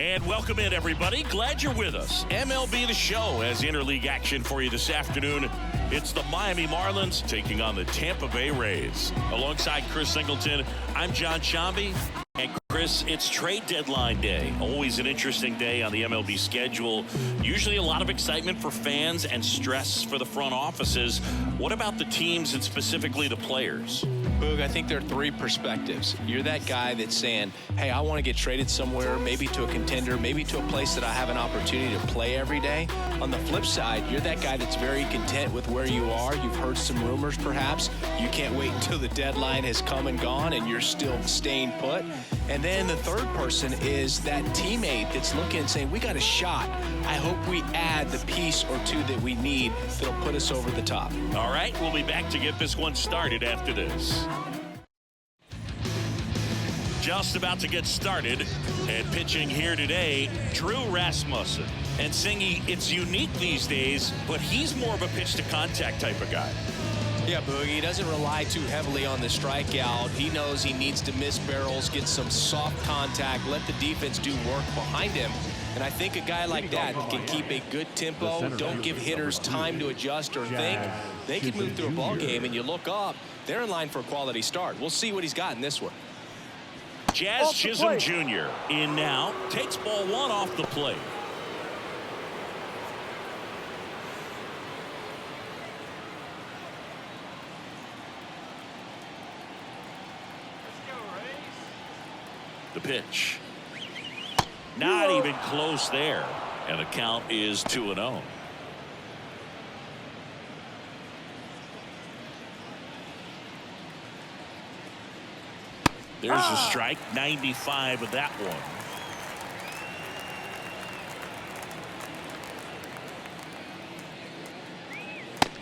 And welcome in, everybody. Glad you're with us. MLB The Show has interleague action for you this afternoon. It's the Miami Marlins taking on the Tampa Bay Rays. Alongside Chris Singleton, I'm John Shambi. And Chris, it's trade deadline day. Always an interesting day on the MLB schedule. Usually a lot of excitement for fans and stress for the front offices. What about the teams and specifically the players? Boog, I think there are three perspectives. You're that guy that's saying, hey, I want to get traded somewhere, maybe to a contender, maybe to a place that I have an opportunity to play every day. On the flip side, you're that guy that's very content with where you are. You've heard some rumors, perhaps. You can't wait until the deadline has come and gone and you're still staying put. And then the third person is that teammate that's looking and saying, we got a shot. I hope we add the piece or two that we need that'll put us over the top. All right, we'll be back to get this one started after this. Just about to get started, and pitching here today, Drew Rasmussen. And Singy, it's unique these days, but he's more of a pitch-to-contact type of guy. Yeah, Boogie, he doesn't rely too heavily on the strikeout. He knows he needs to miss barrels, get some soft contact, let the defense do work behind him. And I think a guy like that can keep a good tempo, don't give hitters time to adjust or think. They can move through a ball game, and you look up, they're in line for a quality start. We'll see what he's got in this one. Jazz Chisholm Jr. in now, takes ball one off the plate. The pitch. Not even close there. And the count is 2-0. There's a strike, 95 of that one.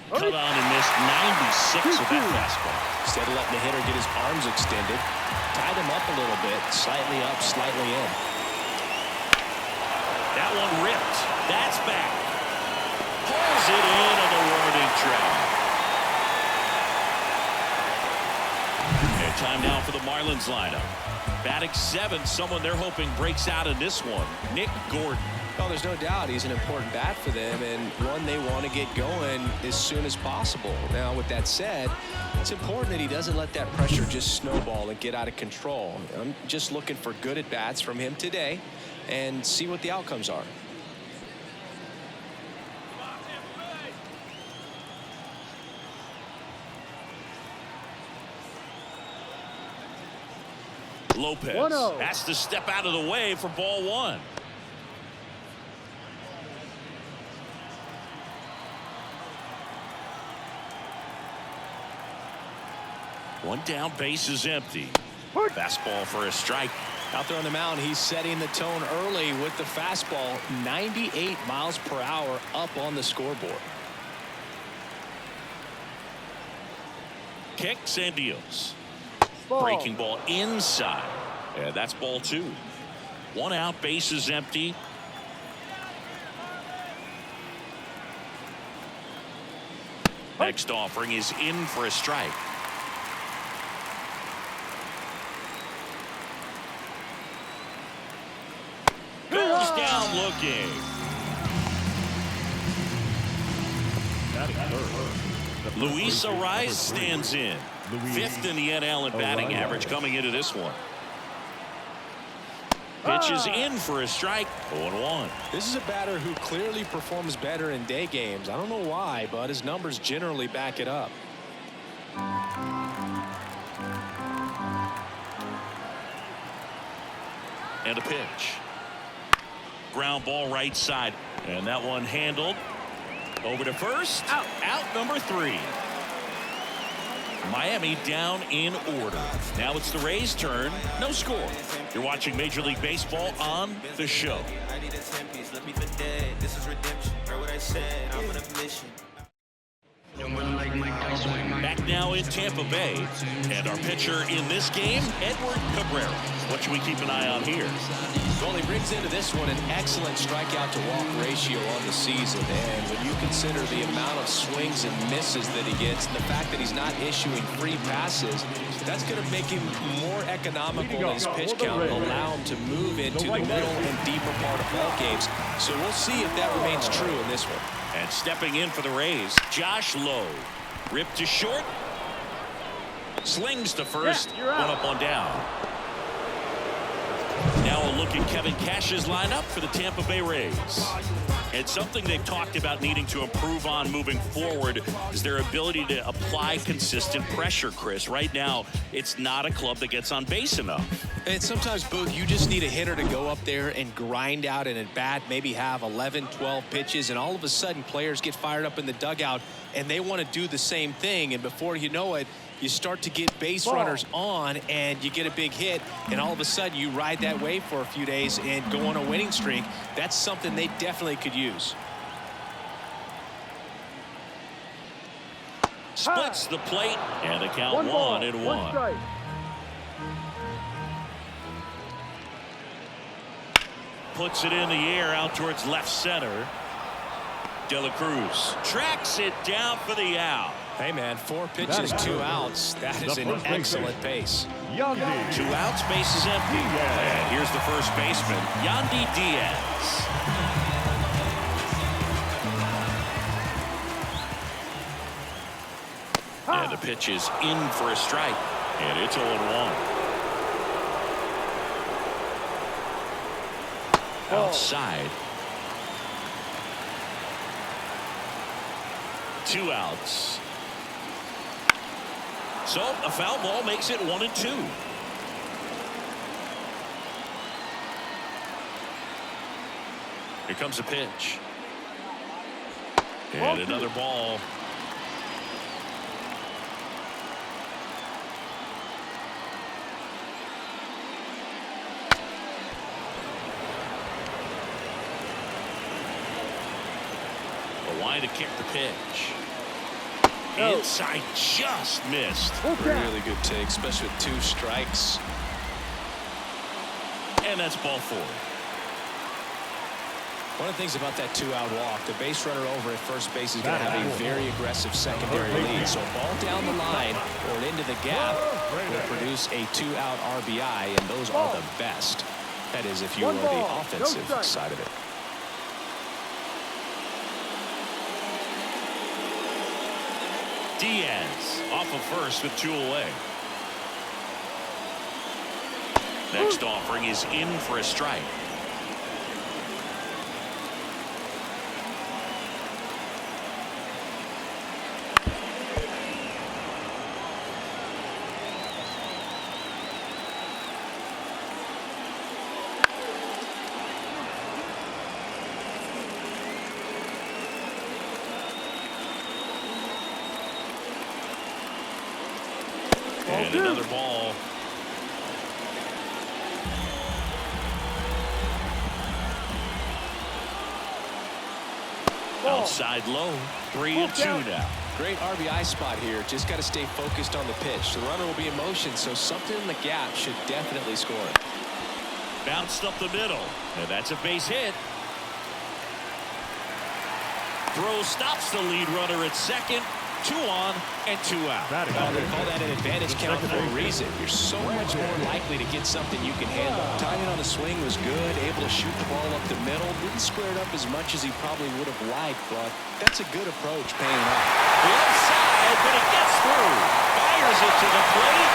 Cut on and missed 96 of that fastball. Instead of letting the hitter get his arms extended, tied him up a little bit, slightly up, slightly in. That one ripped. That's back. Pulls it in on the warning track. And time now for the Marlins lineup. Batting seventh, someone they're hoping breaks out in this one, Nick Gordon. Well, there's no doubt he's an important bat for them and one they want to get going as soon as possible. Now, with that said, it's important that he doesn't let that pressure just snowball and get out of control. I'm just looking for good at-bats from him today and see what the outcomes are. Lopez has to step out of the way for ball one. One down, base is empty. Fastball for a strike. Out there on the mound, he's setting the tone early with the fastball. 98 miles per hour up on the scoreboard. Kicks and deals. Breaking ball inside. And that's ball two. One out, base is empty. Next offering is in for a strike. Goes down looking. Luis Arraez stands in. Fifth in the NL in batting average coming into this one. Pitches in for a strike. 0-1. This is a batter who clearly performs better in day games. I don't know why, but his numbers generally back it up. And a pitch. Ground ball right side. And that one handled. Over to first. Out number 3. Miami down in order. Now it's the Rays' turn. No score. You're watching Major League Baseball on The Show. And when I'm like Back now in Tampa Bay, and our pitcher in this game, Edward Cabrera. What should we keep an eye on here? Well, he brings into this one an excellent strikeout to walk ratio on the season, and when you consider the amount of swings and misses that he gets and the fact that he's not issuing free passes, that's going to make him more economical in his pitch count and allow him to move into the middle and deeper part of ball games. So we'll see if that remains true in this one. And stepping in for the Rays, Josh Lowe. Ripped to short. Slings to first. One up, one down. Now a look at Kevin Cash's lineup for the Tampa Bay Rays. And something they've talked about needing to improve on moving forward is their ability to apply consistent pressure, Chris. Right now, it's not a club that gets on base enough. And sometimes, Booth, you just need a hitter to go up there and grind out an at-bat, maybe have 11, 12 pitches, and all of a sudden players get fired up in the dugout and they want to do the same thing. And before you know it, you start to get base runners on and you get a big hit, and all of a sudden you ride that wave for a few days and go on a winning streak. That's something they definitely could use. Splits the plate, and the count 1-1. Puts it in the air out towards left center. De La Cruz tracks it down for the out. Hey, man, 4 pitches, 2 outs. That is an excellent pace. 2 outs, base is empty. And here's the first baseman, Yandy Diaz. And the pitch is in for a strike. And it's 0-1. Outside. 2 outs. So a foul ball makes it 1-2. Here comes a pitch. And another ball. Why to kick the pitch? Inside, just missed. Really good take, especially with 2 strikes. And that's ball 4. One of the things about that 2-out walk, the base runner over at first base is going to have a very aggressive secondary lead. So a ball down the line or into the gap will produce a 2-out RBI, and those are the best. That is, if you are the offensive side of it. Diaz off of first with 2 away. Next offering is in for a strike. And another ball. Outside low. 3-2 now. Great RBI spot here. Just got to stay focused on the pitch. The runner will be in motion, so something in the gap should definitely score it. Bounced up the middle. And that's a base hit. Throw stops the lead runner at second. 2 on and 2 out. They call that an advantage count for a reason. You're so much more likely to get something you can handle. Timing on the swing was good, able to shoot the ball up the middle. Didn't square it up as much as he probably would have liked, but that's a good approach paying off. The outside, but it gets through. Fires it to the plate.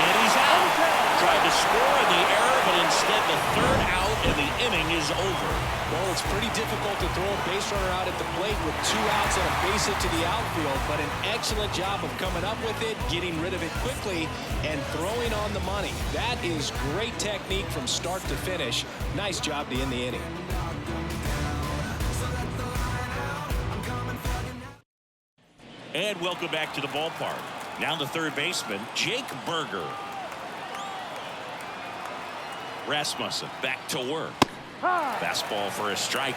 And he's out. Tried to score in the error, but instead the 3rd out and the inning is over. Well, it's pretty difficult to throw a base runner out at the plate with 2 outs and a base hit to the outfield, but an excellent job of coming up with it, getting rid of it quickly, and throwing on the money. That is great technique from start to finish. Nice job to end the inning. And welcome back to the ballpark. Now the 3rd baseman, Jake Berger. Rasmussen back to work. Fastball for a strike.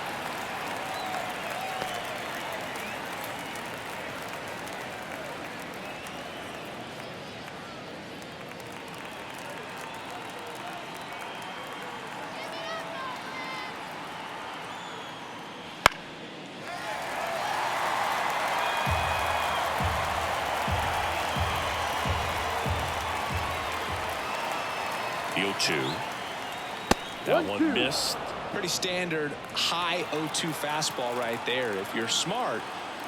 0-2. That one missed. Pretty standard high 0-2 fastball right there. If you're smart,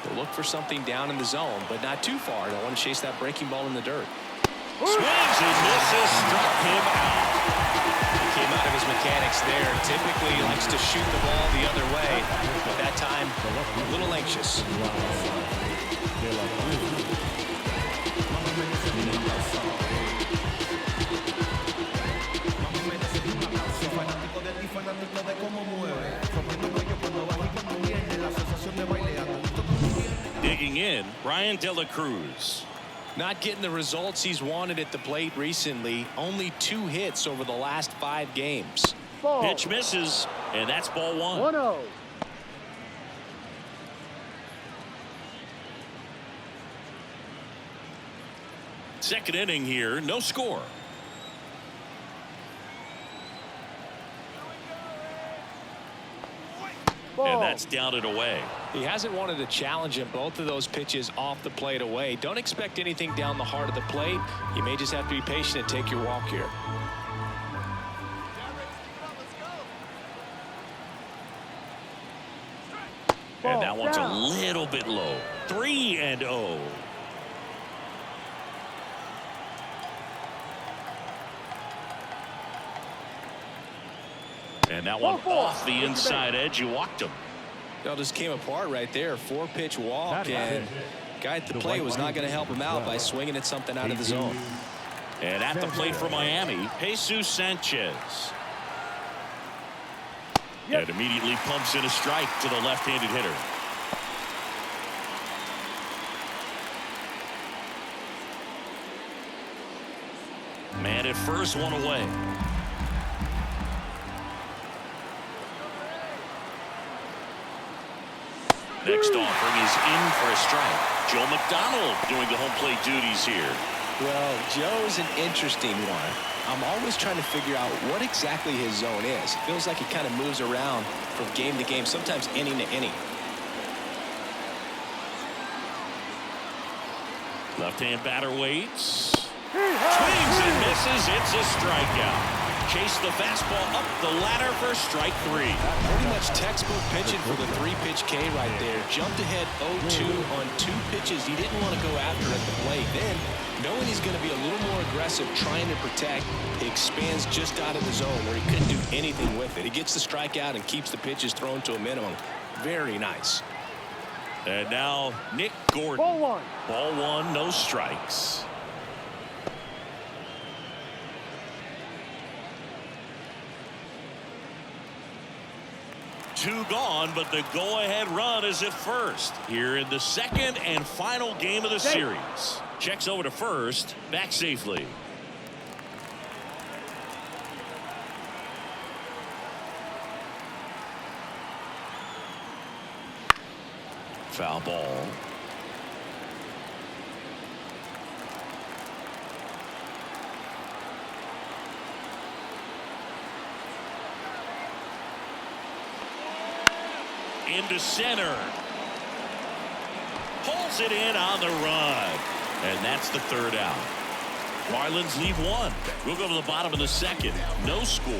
you'll look for something down in the zone, but not too far. Don't want to chase that breaking ball in the dirt. Swings and misses, struck him out. He came out of his mechanics there. Typically, he likes to shoot the ball the other way, but that time, a little anxious. Digging in, Brian De La Cruz. Not getting the results he's wanted at the plate recently. Only 2 hits over the last 5 games. Pitch misses, and that's ball 1. 1-0. Second inning here, no score. And that's down and away. He hasn't wanted to challenge him. Both of those pitches off the plate away. Don't expect anything down the heart of the plate. You may just have to be patient and take your walk here. And that one's a little bit low. 3-0. And that one off the inside edge. You walked him. It all just came apart right there. 4-pitch walk, and guy at the plate was not going to help him out by swinging at something out of the zone. And at the plate for Miami, Jesus Sanchez. And immediately pumps in a strike to the left-handed hitter. Man at first, one away. Next offering is in for a strike. Joe McDonald doing the home plate duties here. Well, Joe's an interesting one. I'm always trying to figure out what exactly his zone is. It feels like he kind of moves around from game to game, sometimes inning to inning. Left-hand batter waits. Swings and misses. It's a strikeout. Chase the fastball up the ladder for strike 3. Pretty much textbook pitching for the 3-pitch K right there. Jumped ahead 0-2 on 2 pitches he didn't want to go after at the plate. Then, knowing he's going to be a little more aggressive trying to protect, he expands just out of the zone where he couldn't do anything with it. He gets the strikeout and keeps the pitches thrown to a minimum. Very nice. And now Nick Gordon. Ball 1. Ball 1, no strikes. Two gone, but the go-ahead run is at first here in the second and final game of the series. Checks over to first, back safely. Foul ball. Into center. Pulls it in on the run. And that's the 3rd out. Marlins leave 1. We'll go to the bottom of the 2nd. No score.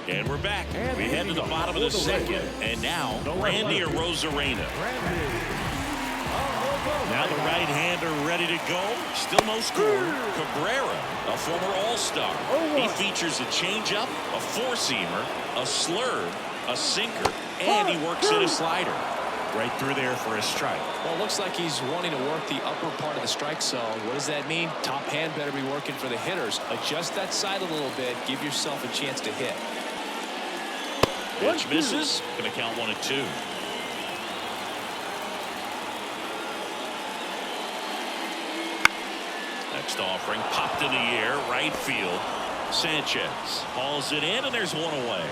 And we're back. We head to the bottom of the 2nd. And now, Randy Arozarena. Now the right-hander ready to go. Still no score. Cabrera, a former All-Star. He features a changeup, a four-seamer, a slurve, a sinker, and he works in a slider. Right through there for a strike. Well, it looks like he's wanting to work the upper part of the strike zone. What does that mean? Top hand better be working for the hitters. Adjust that side a little bit. Give yourself a chance to hit. Pitch misses. Going to count 1-2. Next offering popped in the air, right field. Sanchez hauls it in, and there's one away.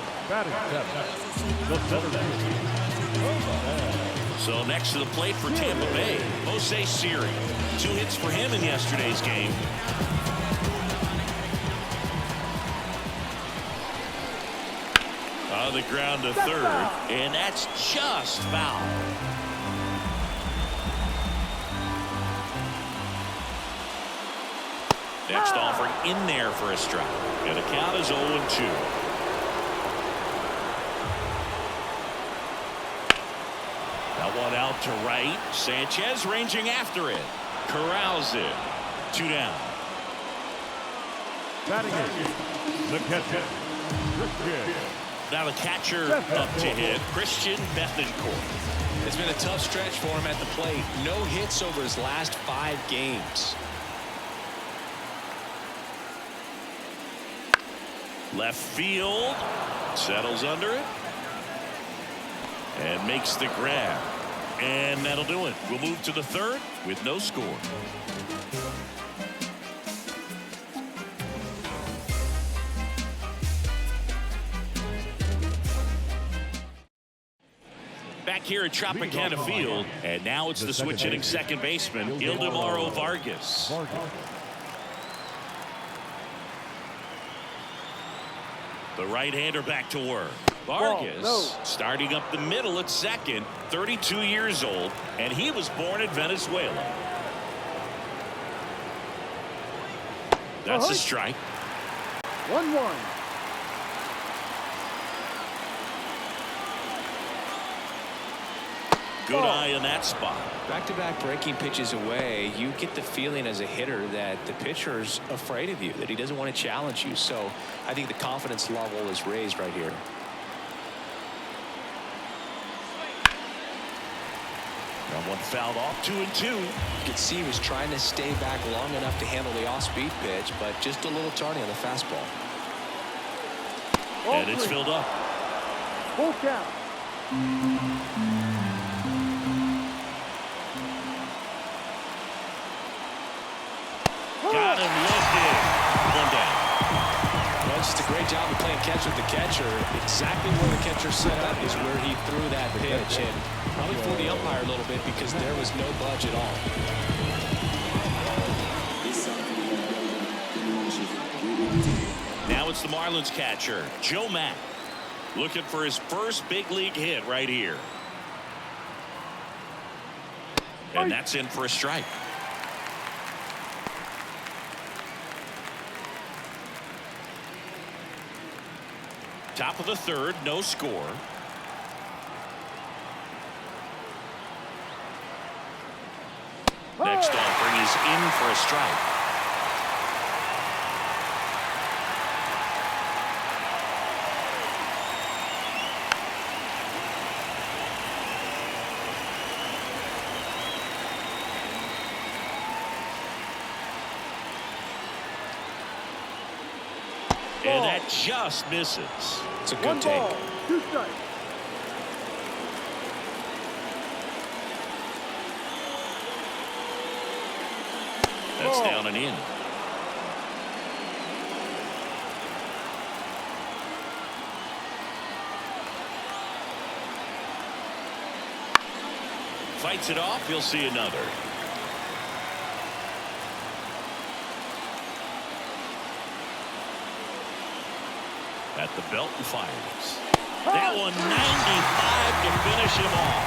So next to the plate for Tampa Bay, Jose Siri. 2 hits for him in yesterday's game. On the ground to third, and that's just foul. Next offering in there for a strike. And the count is 0-2. That one out to right. Sanchez ranging after it. Corrals it. 2 down. Batting it, the catcher, Christian. Now the catcher up to hit, Christian Bethencourt. It's been a tough stretch for him at the plate. No hits over his last 5 games. Left field, settles under it, and makes the grab. And that'll do it. We'll move to the third with no score. Back here at Tropicana Field, and now it's the switch hitting second baseman, Ildemaro Vargas. The right-hander back to work. Vargas starting up the middle at second, 32 years old, and he was born in Venezuela. That's a strike. 1-1. Good eye in that spot. Back-to-back breaking pitches away, you get the feeling as a hitter that the pitcher's afraid of you, that he doesn't want to challenge you. So I think the confidence level is raised right here. That one fouled off, 2-2. You could see he was trying to stay back long enough to handle the off-speed pitch, but just a little tardy on the fastball. And it's filled up. Full count. Got him lifted. 1 down. Well, it's just a great job of playing catch with the catcher. Exactly where the catcher set up is where he threw that pitch, and probably fooled the umpire a little bit because there was no budge at all. Now it's the Marlins catcher, Joe Mack, looking for his first big league hit right here. And that's in for a strike. Top of the third, no score. Next offering is in for a strike. And that just misses. It's a good take. 2 strikes. That's down and in. Fights it off. He'll see another. At the belt and fires. That one 95 to finish him off.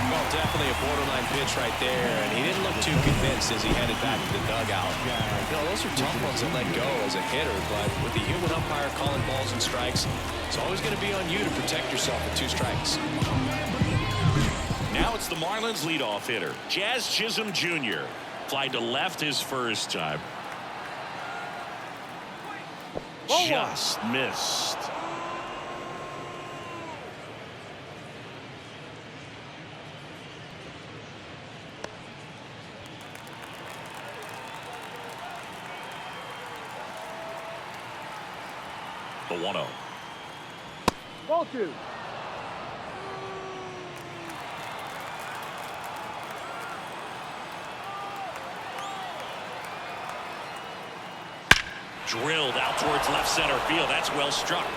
Well, definitely a borderline pitch right there, and he didn't look too convinced as he headed back to the dugout. You know, those are tough ones to let go as a hitter, but with the human umpire calling balls and strikes, it's always going to be on you to protect yourself with 2 strikes. Now it's the Marlins leadoff hitter, Jazz Chisholm Jr. Fly to left his first time. Just missed. The 1-0. Ball 2. Drilled out towards left center field. That's well struck.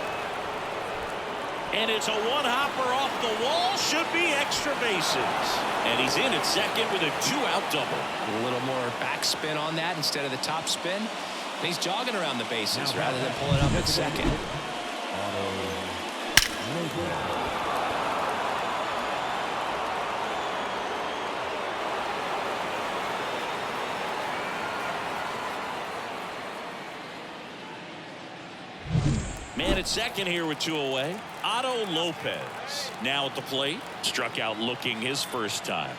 And it's a one-hopper off the wall. Should be extra bases. And he's in at second with a 2-out double. A little more backspin on that instead of the top spin. And he's jogging around the bases rather than pulling up at second. Man at second here with 2 away. Otto Lopez now at the plate. Struck out looking his first time.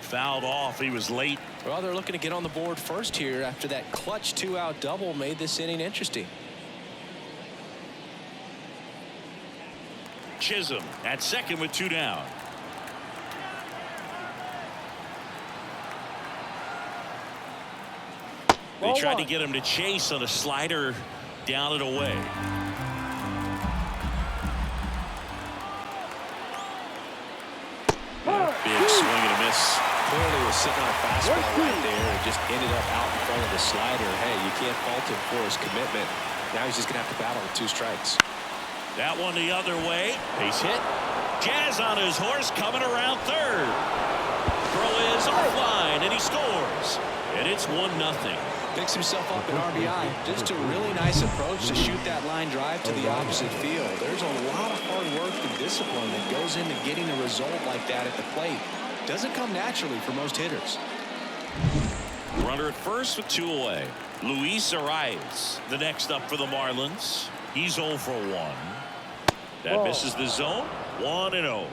Fouled off. He was late. Well, they're looking to get on the board first here after that clutch 2-out double made this inning interesting. Chisholm at second with 2 down. They tried to get him to chase on a slider down and away. Big swing and a miss. Clearly was sitting on a fastball right there and just ended up out in front of the slider. Hey, you can't fault him for his commitment. Now he's just going to have to battle with 2 strikes. That one the other way. Base hit. Jazz on his horse coming around third. Throw is offline and he scores. And it's 1-0. Picks himself up in RBI. Just a really nice approach to shoot that line drive to the opposite field. There's a lot of hard work and discipline that goes into getting a result like that at the plate. Doesn't come naturally for most hitters. Runner at first with 2 away. Luis Arias, the next up for the Marlins. He's 0 for 1. That misses the zone. 1-0.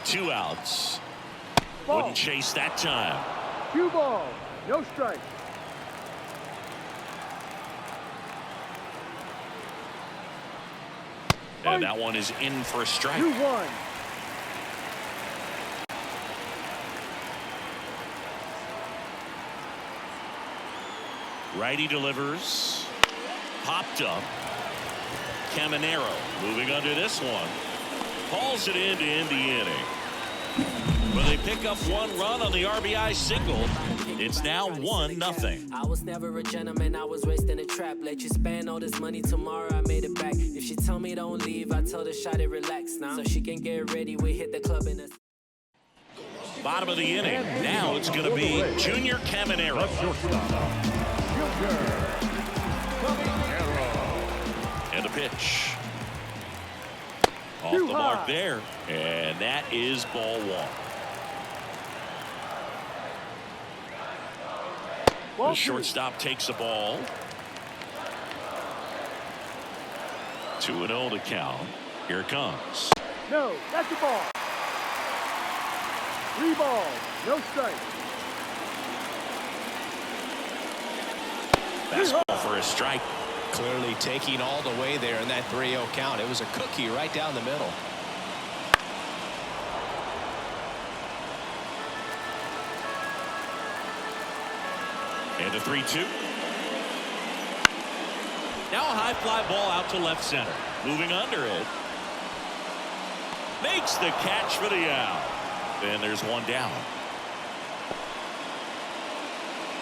Two outs. Wouldn't chase that time. 2 balls, no strike. And that one is in for a strike. 2-1. Righty delivers. Popped up. Caminero moving under this one. Hauls it in to end the inning. But they pick up 1 run on the RBI single. It's now 1-0. I was never a gentleman, I was raised in a trap. Let you spend all this money tomorrow, I made it back. If she tell me don't leave, I tell her shot it relax now. So she can get ready, we hit the club in a... Bottom of the inning. Now it's going to be Junior Caminero. And a pitch. Off the mark there. And that is ball 1. The shortstop takes the ball. 2-0 to count. Here it comes. No, that's the ball. 3 balls, no strike. Fastball for a strike. Clearly taking all the way there in that 3-0 count. It was a cookie right down the middle. And a 3-2. Now a high fly ball out to left center. Moving under it. Makes the catch for the out. And there's 1 down.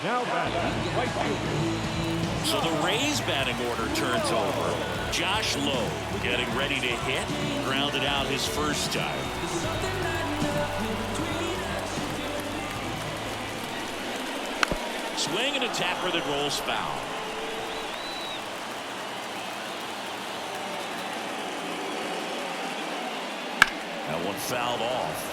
Now batting, right fielder. So the Rays batting order turns over. Josh Lowe getting ready to hit. Grounded out his first time. Swing and a tapper that rolls foul. That one fouled off.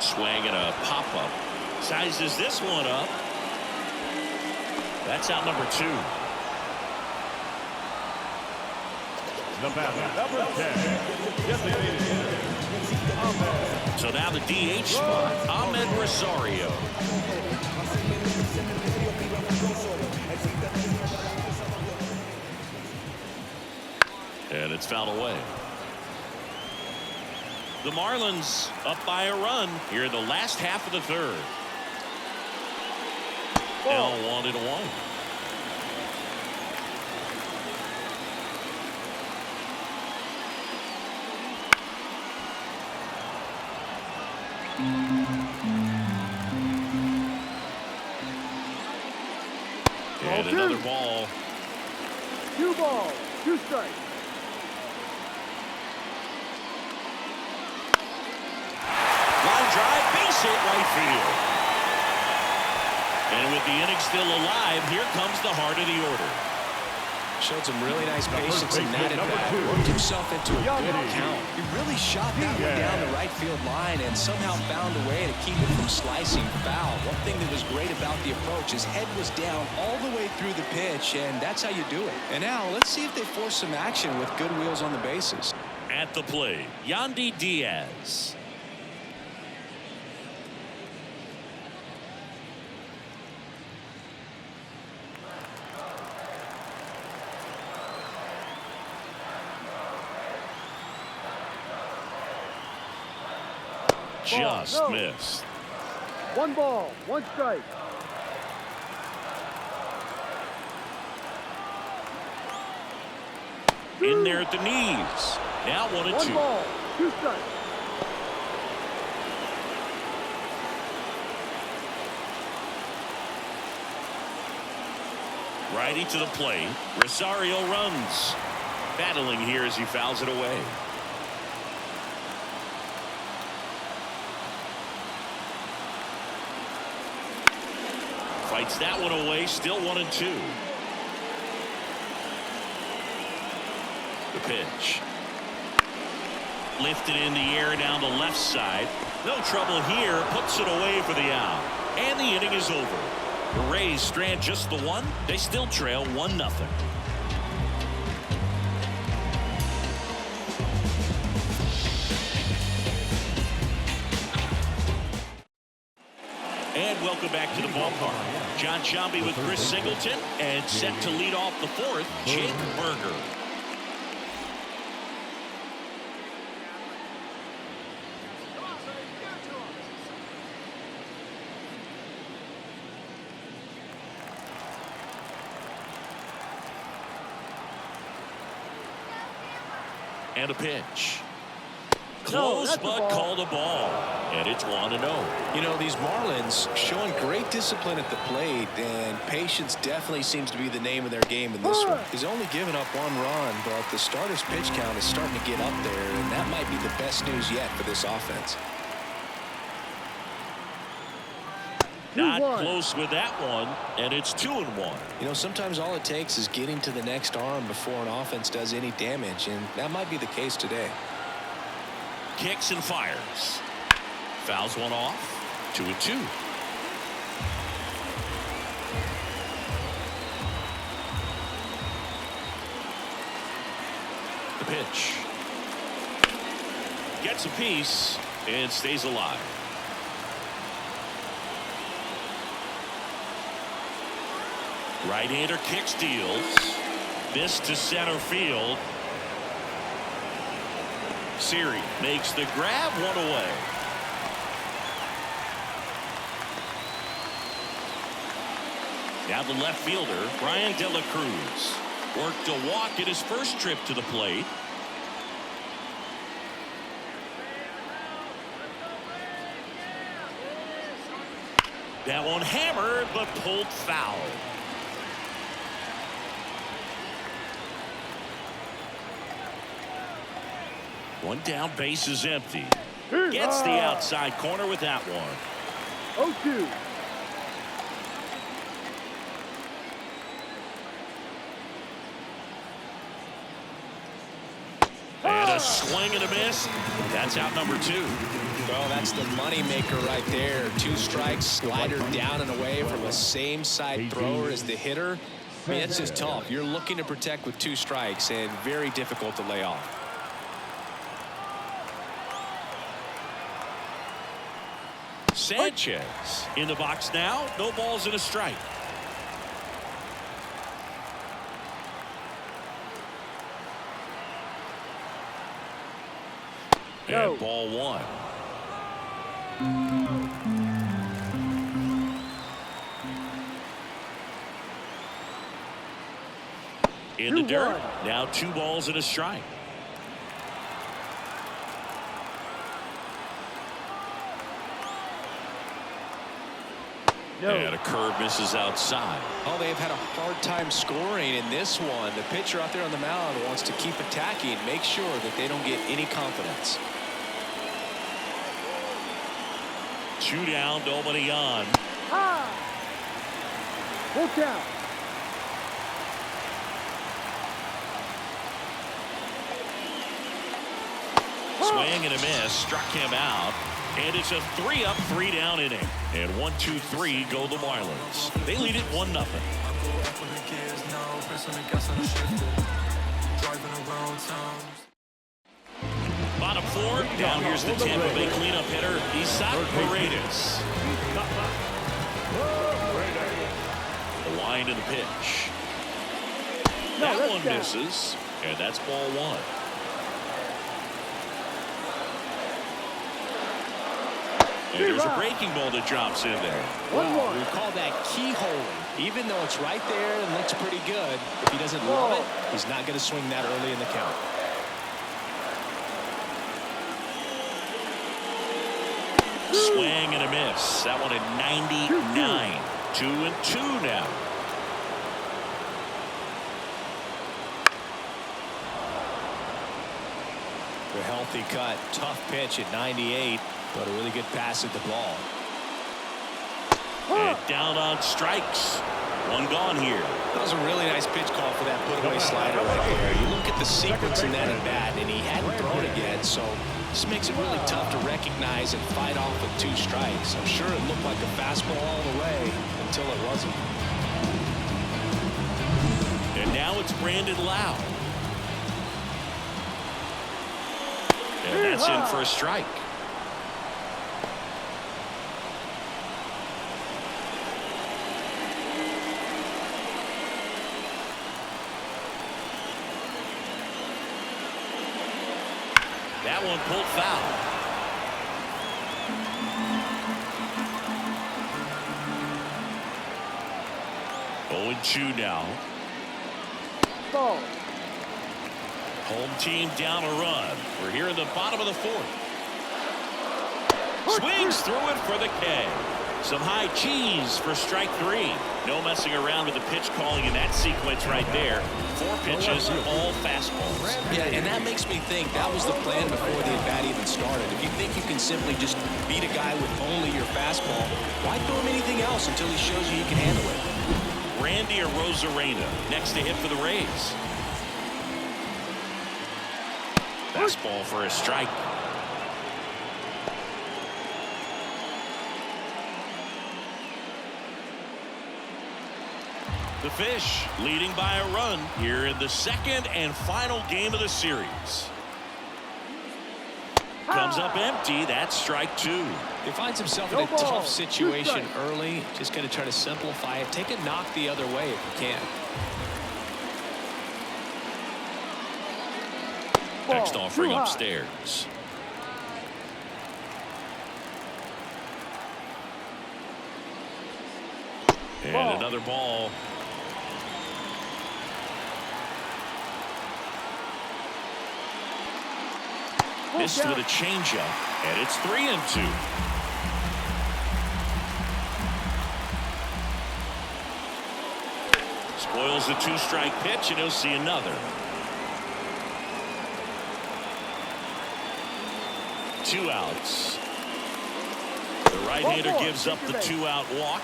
Swing and a pop-up. Sizes this one up. That's out number 2. The batter, number 10, designated hitter, Ahmed. So now the DH spot, Ahmed Rosario. And it's fouled away. The Marlins up by a run here in the last half of the 3rd. Now 1-1. And another another ball. 2 balls, 2 strikes. Line drive, base hit, right field. And with the inning still alive, here comes the heart of the order. Showed some really nice patience in that at bat. Worked himself into a good count. He really shot that one down the right field line and somehow found a way to keep it from slicing foul. One thing that was great about the approach, his head was down all the way through the pitch, and that's how you do it. And now let's see if they force some action with good wheels on the bases. At the plate, Yandy Diaz. Just missed. 1 ball, 1 strike. In there at the knees. Now 1-2. 1 ball, 2 strikes. Righty to the plate. Rosario runs. Battling here as he fouls it away. Fights that one away. Still 1-2. The pitch. Lifted in the air down the left side. No trouble here. Puts it away for the out. And the inning is over. The Rays strand just the one. They still trail 1-0. And welcome back to the ballpark. John Shambi with Chris Singleton, and set to lead off the 4th, Jake Berger. And a pitch. Close, but called a ball. And it's 1-0. You know, these Marlins showing great discipline at the plate, and patience definitely seems to be the name of their game in this one. He's only given up 1 run, but the starter's pitch count is starting to get up there, and that might be the best news yet for this offense. Not close with that one, and it's 2-1. You know, sometimes all it takes is getting to the next arm before an offense does any damage, and that might be the case today. Kicks and fires. Fouls one off. 2-2. The pitch. Gets a piece and stays alive. Right-hander kick steals. This to center field. Siri makes the grab, 1 away. Now the left fielder, Brian De La Cruz, worked a walk at his first trip to the plate. That one hammered, but pulled foul. One down, base is empty. Gets the outside corner with that one. 0-2. And a swing and a miss. That's out number 2. Well, that's the money maker right there. 2 strikes, slider down and away from a same side thrower as the hitter. I mean, it's just tough. You're looking to protect with 2 strikes and very difficult to lay off. Sanchez in the box now. No balls and a strike. And ball 1. In the dirt. Now 2 balls and a strike. No. And a curve misses outside. Oh, they've had a hard time scoring in this one. The pitcher out there on the mound wants to keep attacking, make sure that they don't get any confidence. 2 down, nobody on. High. Full count. Swing and a miss, struck him out. And it's a 3-up, 3-down inning. And 1, 2, 3 go the Marlins. They lead it 1-0. Bottom 4, down here's the Tampa Bay cleanup hitter, Isaac Paredes. The line and the pitch. That one misses, and that's ball 1. And there's a breaking ball that drops in there. Wow, we call that keyholing. Even though it's right there and looks pretty good, if he doesn't love it, he's not going to swing that early in the count. Swing and a miss. That one at 99. 2-2 now. A healthy cut, tough pitch at 98, but a really good pass at the ball. And down on strikes. 1 gone here. That was a really nice pitch call for that put-away slider right there. You look at the sequence in that at bat, and he hadn't thrown it yet, so this makes it really tough to recognize and fight off with 2 strikes. I'm sure it looked like a fastball all the way until it wasn't. And now it's Brandon Lau. And that's in for a strike. That one pulled foul. Oh, 2 now. Ball. Home team down a run. We're here in the bottom of the 4th. Swings through it for the K. Some high cheese for strike 3. No messing around with the pitch calling in that sequence right there. 4 pitches, all fastballs. Yeah, and that makes me think that was the plan before the at-bat even started. If you think you can simply just beat a guy with only your fastball, why throw him anything else until he shows you he can handle it? Randy Arozarena next to hit for the Rays. Fastball for a strike. The Fish leading by a run here in the 2nd and final game of the series. Comes up empty. That's strike 2. He finds himself in a tough situation early. Just going to try to simplify it. Take a knock the other way if you can. Next offering upstairs. And another ball. Missed with a changeup, and it's 3-2. Spoils the 2-strike pitch, and he'll see another. 2 outs. The right-hander gives up the 2-out walk.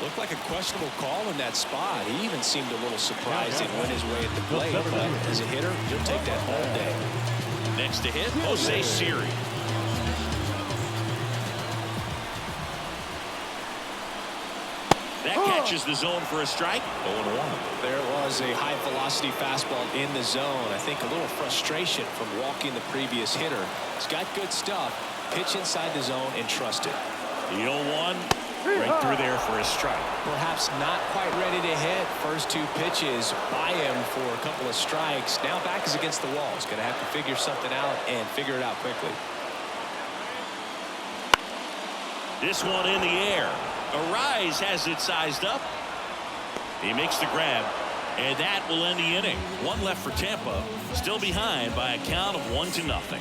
Looked like a questionable call in that spot. He even seemed a little surprised he went his way at the plate, but as a hitter, he'll take that all day. Next to hit, Jose Siri. That catches the zone for a strike. 0-1. There was a high-velocity fastball in the zone. I think a little frustration from walking the previous hitter. He's got good stuff. Pitch inside the zone and trust it. The 0-1. Right through there for a strike. Perhaps not quite ready to hit. First 2 pitches by him for a couple of strikes. Now back is against the wall. He's going to have to figure something out and figure it out quickly. This one in the air. Arise has it sized up. He makes the grab, and that will end the inning. 1 left for Tampa. Still behind by a count of 1-0.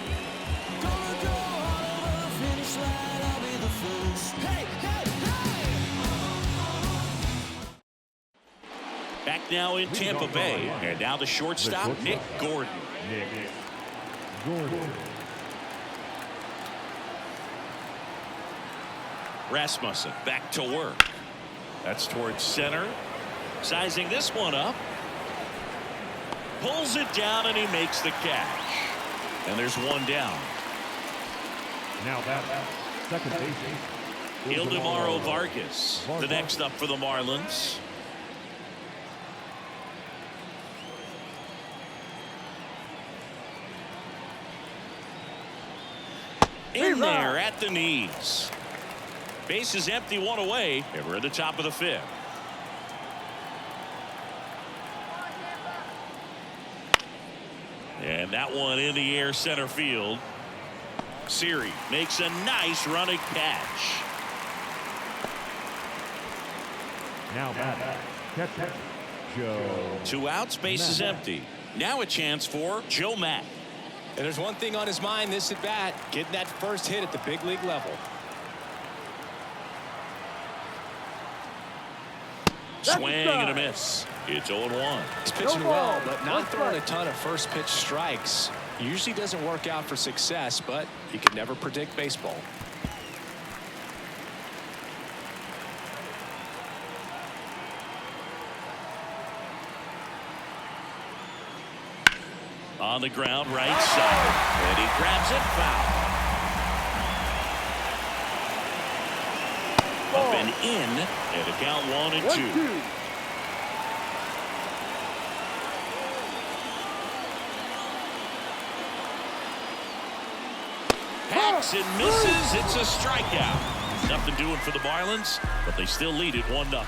Back now in Tampa Bay. And now the shortstop, Nick Gordon. Rasmussen back to work. That's towards center. Sizing this one up. Pulls it down and he makes the catch. And there's one down. Now that second base. Ildemaro Vargas, the next up for the Marlins. In there at the knees. Base is empty, one away, and we're at the top of the fifth. And that one in the air center field. Siri makes a nice running catch. Now back. Catcher Joe. 2 outs, base is empty. Now a chance for Joe Mack. And there's one thing on his mind this at bat, getting that first hit at the big league level. Swing and a miss. It's 0-1. He's pitching well, but not throwing a ton of first pitch strikes. Usually doesn't work out for success, but you can never predict baseball. On the ground, right side. And he grabs it, foul. Up and in, and a count 1-2. Hacks and misses. It's a strikeout. Nothing doing for the Marlins, but they still lead it 1-0.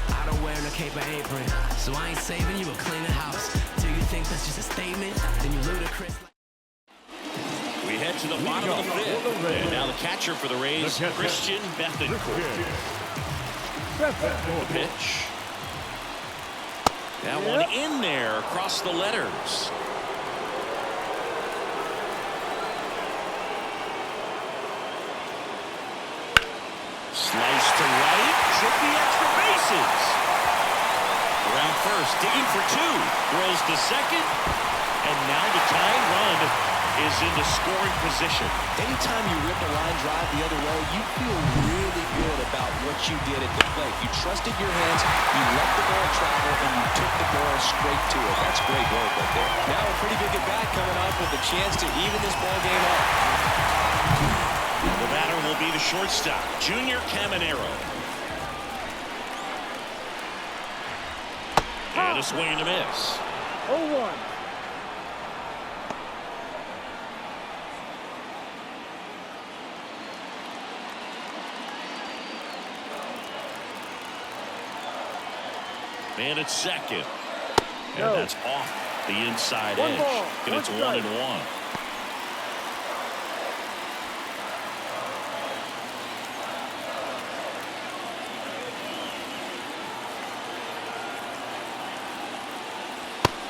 I don't wear no cape or apron, so I ain't saving you a clean house. Do you think that's just a statement? Then you ludicrous. We head to the bottom of the fifth. And now the catcher for the Rays, Christian Bethancourt. The pitch. That one in there across the letters. Slice to right. Should be extra bases. Around first, digging for 2. Throws to second. And now the tying run is into scoring position. Anytime you rip a line drive the other way, you feel really good about what you did at the plate. You trusted your hands, you let the ball travel, and you took the ball straight to it. That's great work right there. Now a pretty big at-bat coming up with a chance to even this ball game up. And the batter will be the shortstop, Junior Caminero. And a swing and a miss. 0-1. Man at second. And that's off the inside edge. And it's 1-1.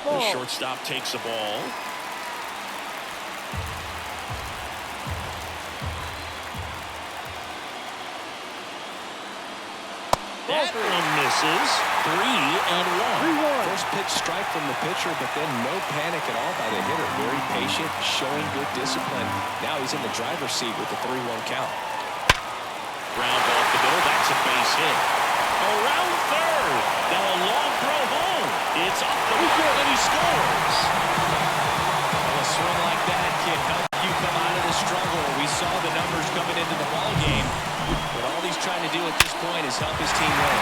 The shortstop takes the ball. That one misses. 3-1. First pitch strike from the pitcher, but then no panic at all by the hitter. Very patient, showing good discipline. Now he's in the driver's seat with the 3-1 count. Ground off the middle. That's a base hit. Around third. Now a long throw home. It's off the wall and he scores. Well, a swing like that can help you come out of the struggle. We saw the numbers coming into the ball game. But all he's trying to do at this point is help his team win.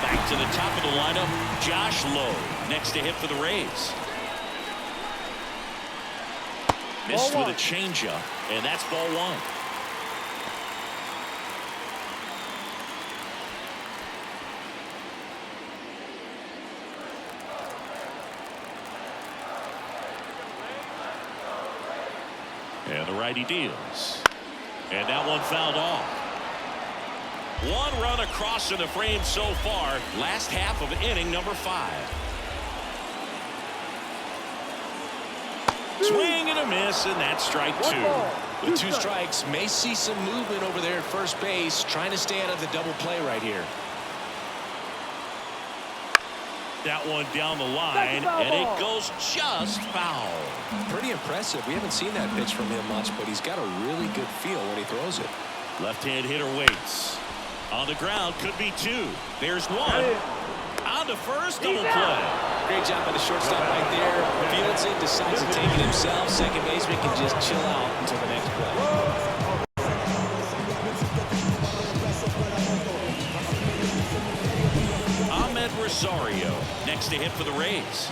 Back to the top of the lineup, Josh Lowe. Next to hit for the Rays. Missed with a changeup, and that's ball 1. And the righty deals. And that one fouled off. 1 run across in the frame so far. Last half of inning number 5. Swing and a miss, and that's strike 2. With 2 strikes, may see some movement over there at first base, trying to stay out of the double play right here. That one down the line, and it goes just foul. Pretty impressive. We haven't seen that pitch from him much, but he's got a really good feel when he throws it. Left-hand hitter waits. On the ground, could be two. There's one. On to first, double play. Great job by the shortstop right there. Fields it, decides to take it himself. Second baseman can just chill out until the next play. Rosario next to hit for the Rays.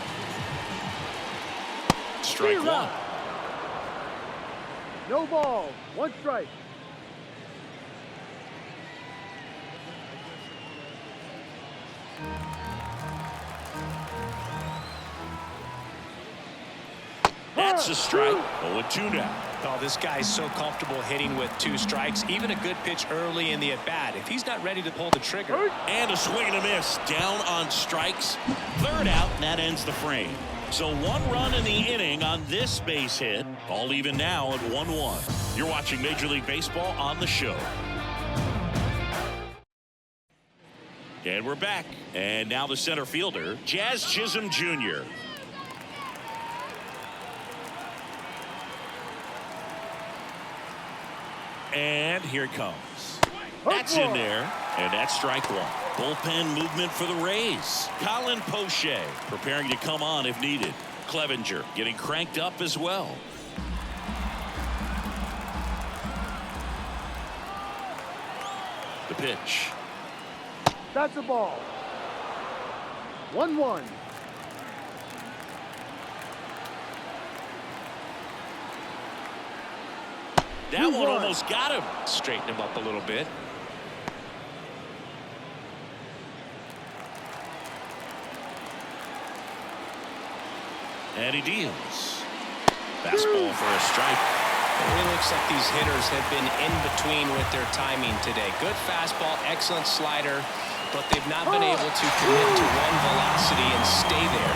Strike one. No ball. One strike. That's a strike. 0-2 now. Oh, this guy's so comfortable hitting with 2 strikes. Even a good pitch early in the at-bat. If he's not ready to pull the trigger. And a swing and a miss. Down on strikes. Third out, and that ends the frame. So 1 run in the inning on this base hit. All even now at 1-1. You're watching Major League Baseball on the show. And we're back. And now the center fielder, Jazz Chisholm Jr. And here it comes. That's in there, and that's strike one. Bullpen movement for the Rays. Colin Poche preparing to come on if needed. Clevenger getting cranked up as well. The pitch. That's a ball. 1-1. That one almost got him. Straighten him up a little bit. And he deals. Fastball for a strike. It really looks like these hitters have been in between with their timing today. Good fastball, excellent slider, but they've not been able to commit to one velocity and stay there.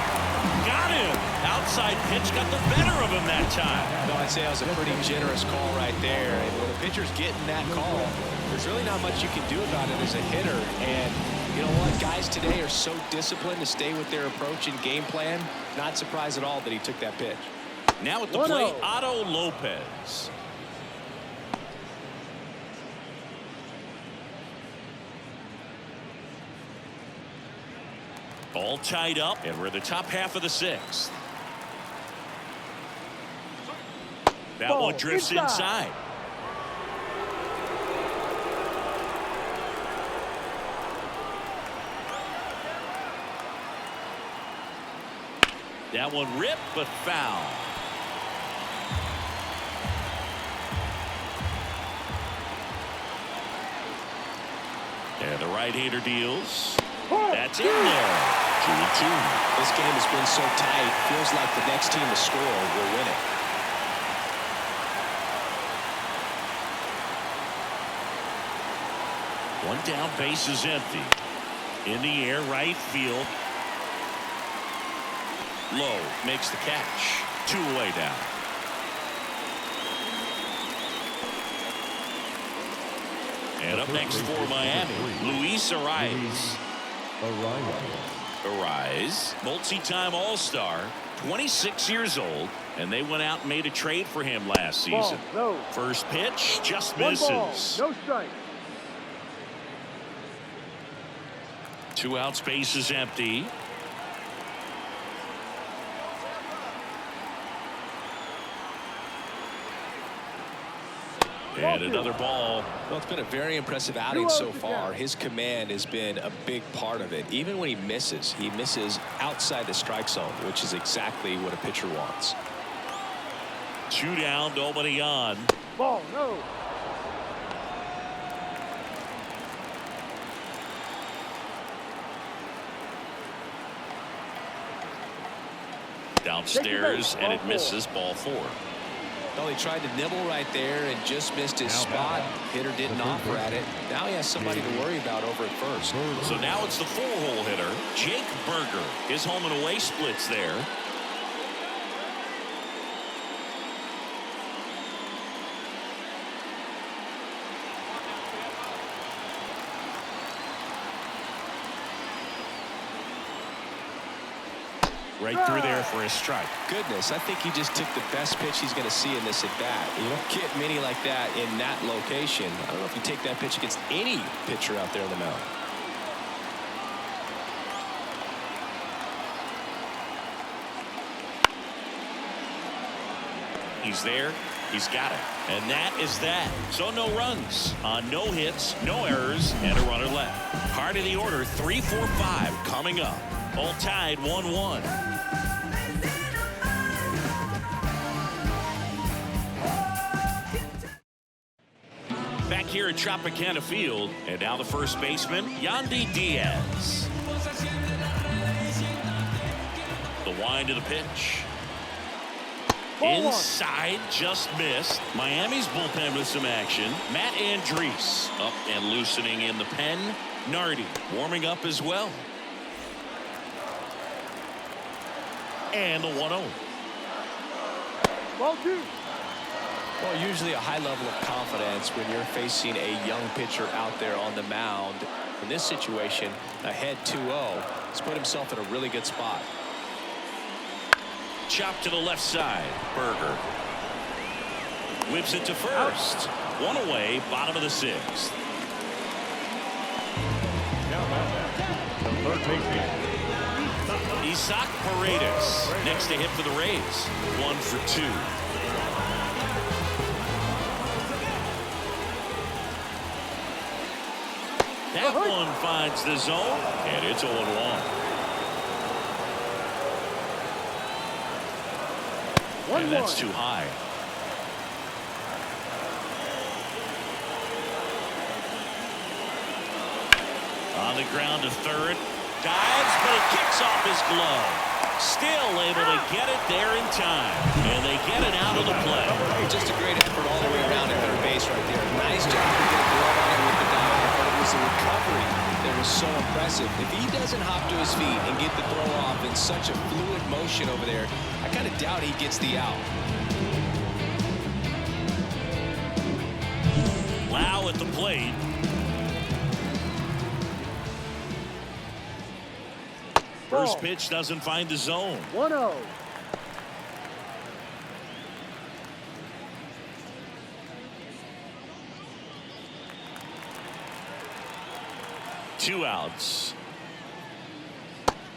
Got him. Outside pitch got the better of him that time. No, I'd say that was a pretty generous call right there. And when a pitcher's getting that call, there's really not much you can do about it as a hitter. And you know what? Guys today are so disciplined to stay with their approach and game plan. Not surprised at all that he took that pitch. Now at the plate, Otto Lopez. All tied up, and we're in the top half of the 6th. That one drifts inside. That one ripped, but foul. And the right-hander deals. That's in there. 2-2. This game has been so tight. Feels like the next team to score will win it. One down, base is empty. In the air, right field. Low makes the catch. 2 away now. And up next for Miami, Luis Ariz. Ariz, multi-time All-Star, 26 years old, and they went out and made a trade for him last season. First pitch just misses. No strike. 2 outs, base is empty. And another ball. Well, it's been a very impressive outing so far. His command has been a big part of it. Even when he misses outside the strike zone, which is exactly what a pitcher wants. 2 down, nobody on. Ball, no. Downstairs, and it misses. Ball 4. Well, he tried to nibble right there and just missed his spot. Hitter didn't offer at it. Now he has somebody to worry about over at first. So now it's the 4-hole hitter, Jake Berger. His home and away splits there. Right through there for a strike. Goodness, I think he just took the best pitch he's going to see in this at-bat. You don't get many like that in that location. I don't know if you take that pitch against any pitcher out there on the mound. He's there. He's got it. And that is that. So no runs on no hits, no errors, and a runner left. Part of the order, 3, 4, 5 coming up. All tied 1-1. Back here at Tropicana Field, and now the first baseman, Yandy Diaz. The wind of the pitch. Inside, just missed. Miami's bullpen with some action. Matt Andriese up and loosening in the pen. Nardi warming up as well. And the 1-0. Ball 2. Well, usually a high level of confidence when you're facing a young pitcher out there on the mound. In this situation, ahead 2-0. He's put himself in a really good spot. Chop to the left side. Berger whips it to first. One away, bottom of the 6th. The third baseman. Isaac Paredes next to hit for the Rays. 1 for 2. That one finds the zone, and it's 0-1. And that's too high. On the ground to third. Dives, but it kicks off his glove. Still able to get it there in time. And they get it out of the play. Just a great effort all the way around at third base right there. Nice job to get a glove on it with the dive. But it was the recovery that was so impressive. If he doesn't hop to his feet and get the throw off in such a fluid motion over there, I kind of doubt he gets the out. Lau at the plate. First pitch doesn't find the zone. 1-0. Two outs.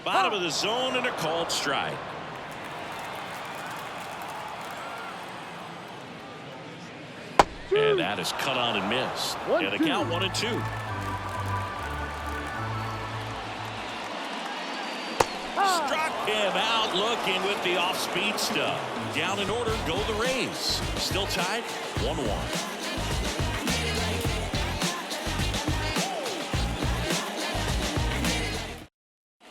Bottom of the zone and a called strike. And that is cut on and missed. And a count 1-2. Struck him out looking with the off-speed stuff. Down in order, go the Rays. Still tied, 1-1.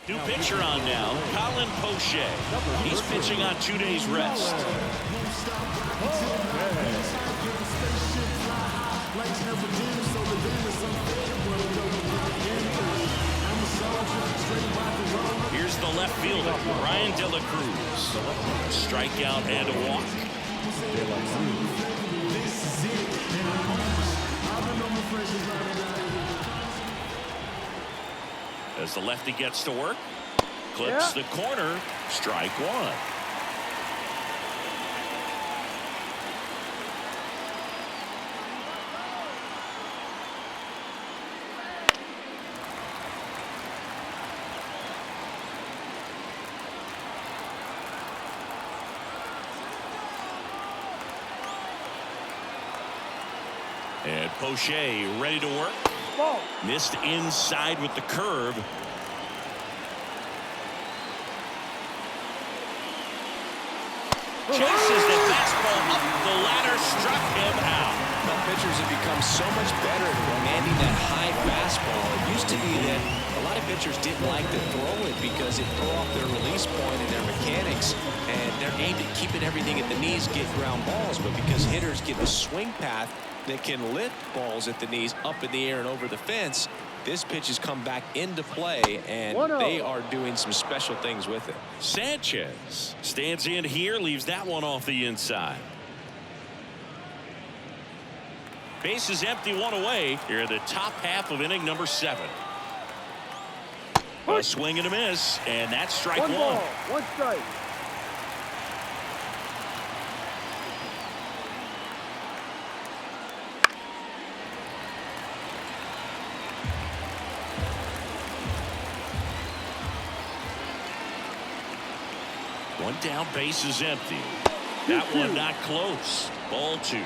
New pitcher on now, Colin Poche. He's pitching on 2 days rest. Here's the left fielder, Ryan De La Cruz. Strikeout and a walk. As the lefty gets to work, clips the corner, strike 1. And Poche ready to work. Ball. Missed inside with the curve. Chases the fastball up the ladder, struck him out. Well, pitchers have become so much better at commanding that high fastball. It used to be that a lot of pitchers didn't like to throw it because it threw off their release point and their mechanics, and they're aimed at keeping everything at the knees, get ground balls. But because hitters get a swing path that can lift balls at the knees up in the air and over the fence, this pitch has come back into play, and they are doing some special things with it. Sanchez stands in here, leaves that one off the inside. Base is empty, one away here in the top half of inning number 7. A swing and a miss, and that's strike One one. ball, one strike. One down, base is empty. That one not close. Ball two.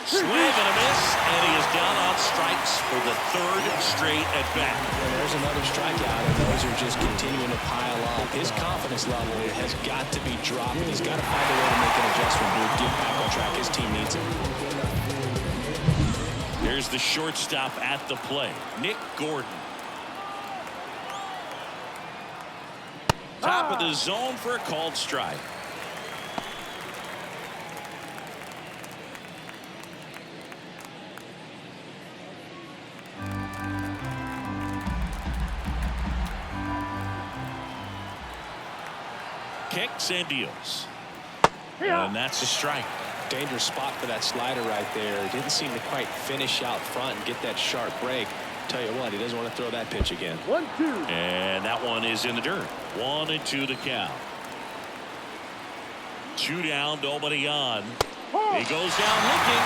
Swing and a miss, and he is down on strikes for the third straight at bat. And there's another strikeout, and those are just continuing to pile up. His confidence level has got to be dropping. He's got to find a way to make an adjustment here, get back on track. His team needs it. There's the shortstop at the plate, Nick Gordon. Top of the zone for a called strike. Kicks and deals. And that's a strike. Dangerous spot for that slider right there. Didn't seem to quite finish out front and get that sharp break. Tell you what, he doesn't want to throw that pitch again. 1-2. And that one is in the dirt. 1-2 the count. 2 down, nobody on. He goes down looking.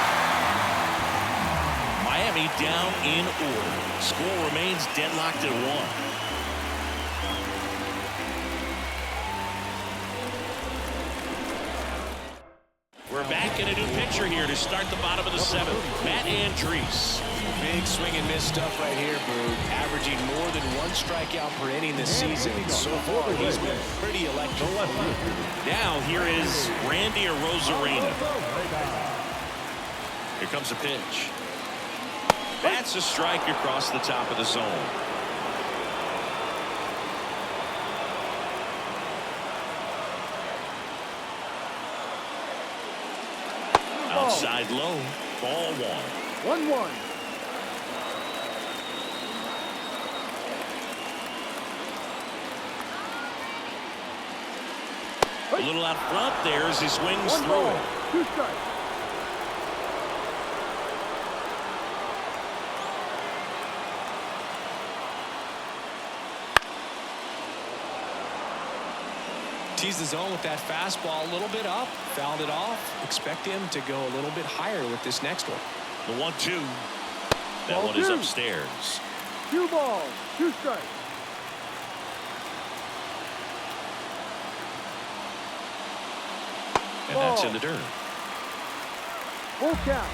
Miami down in order. Score remains deadlocked at 1. We're back in a new picture here to start the bottom of the 7th. Matt Andrees. Big swing and miss stuff right here, Boog. Averaging more than 1 strikeout per inning this season. So far, he's been pretty electric. Now here is Randy Arozarena. Here comes a pitch. That's a strike across the top of the zone. Outside low, ball 1. 1-1. A little out front there as he swings One through ball, it. 2 strikes. Teased the zone with that fastball a little bit up, fouled it off. Expect him to go a little bit higher with this next one. The 1-2. That Ball one is 2. upstairs. 2 balls, 2 strikes. And that's in the dirt. Full count.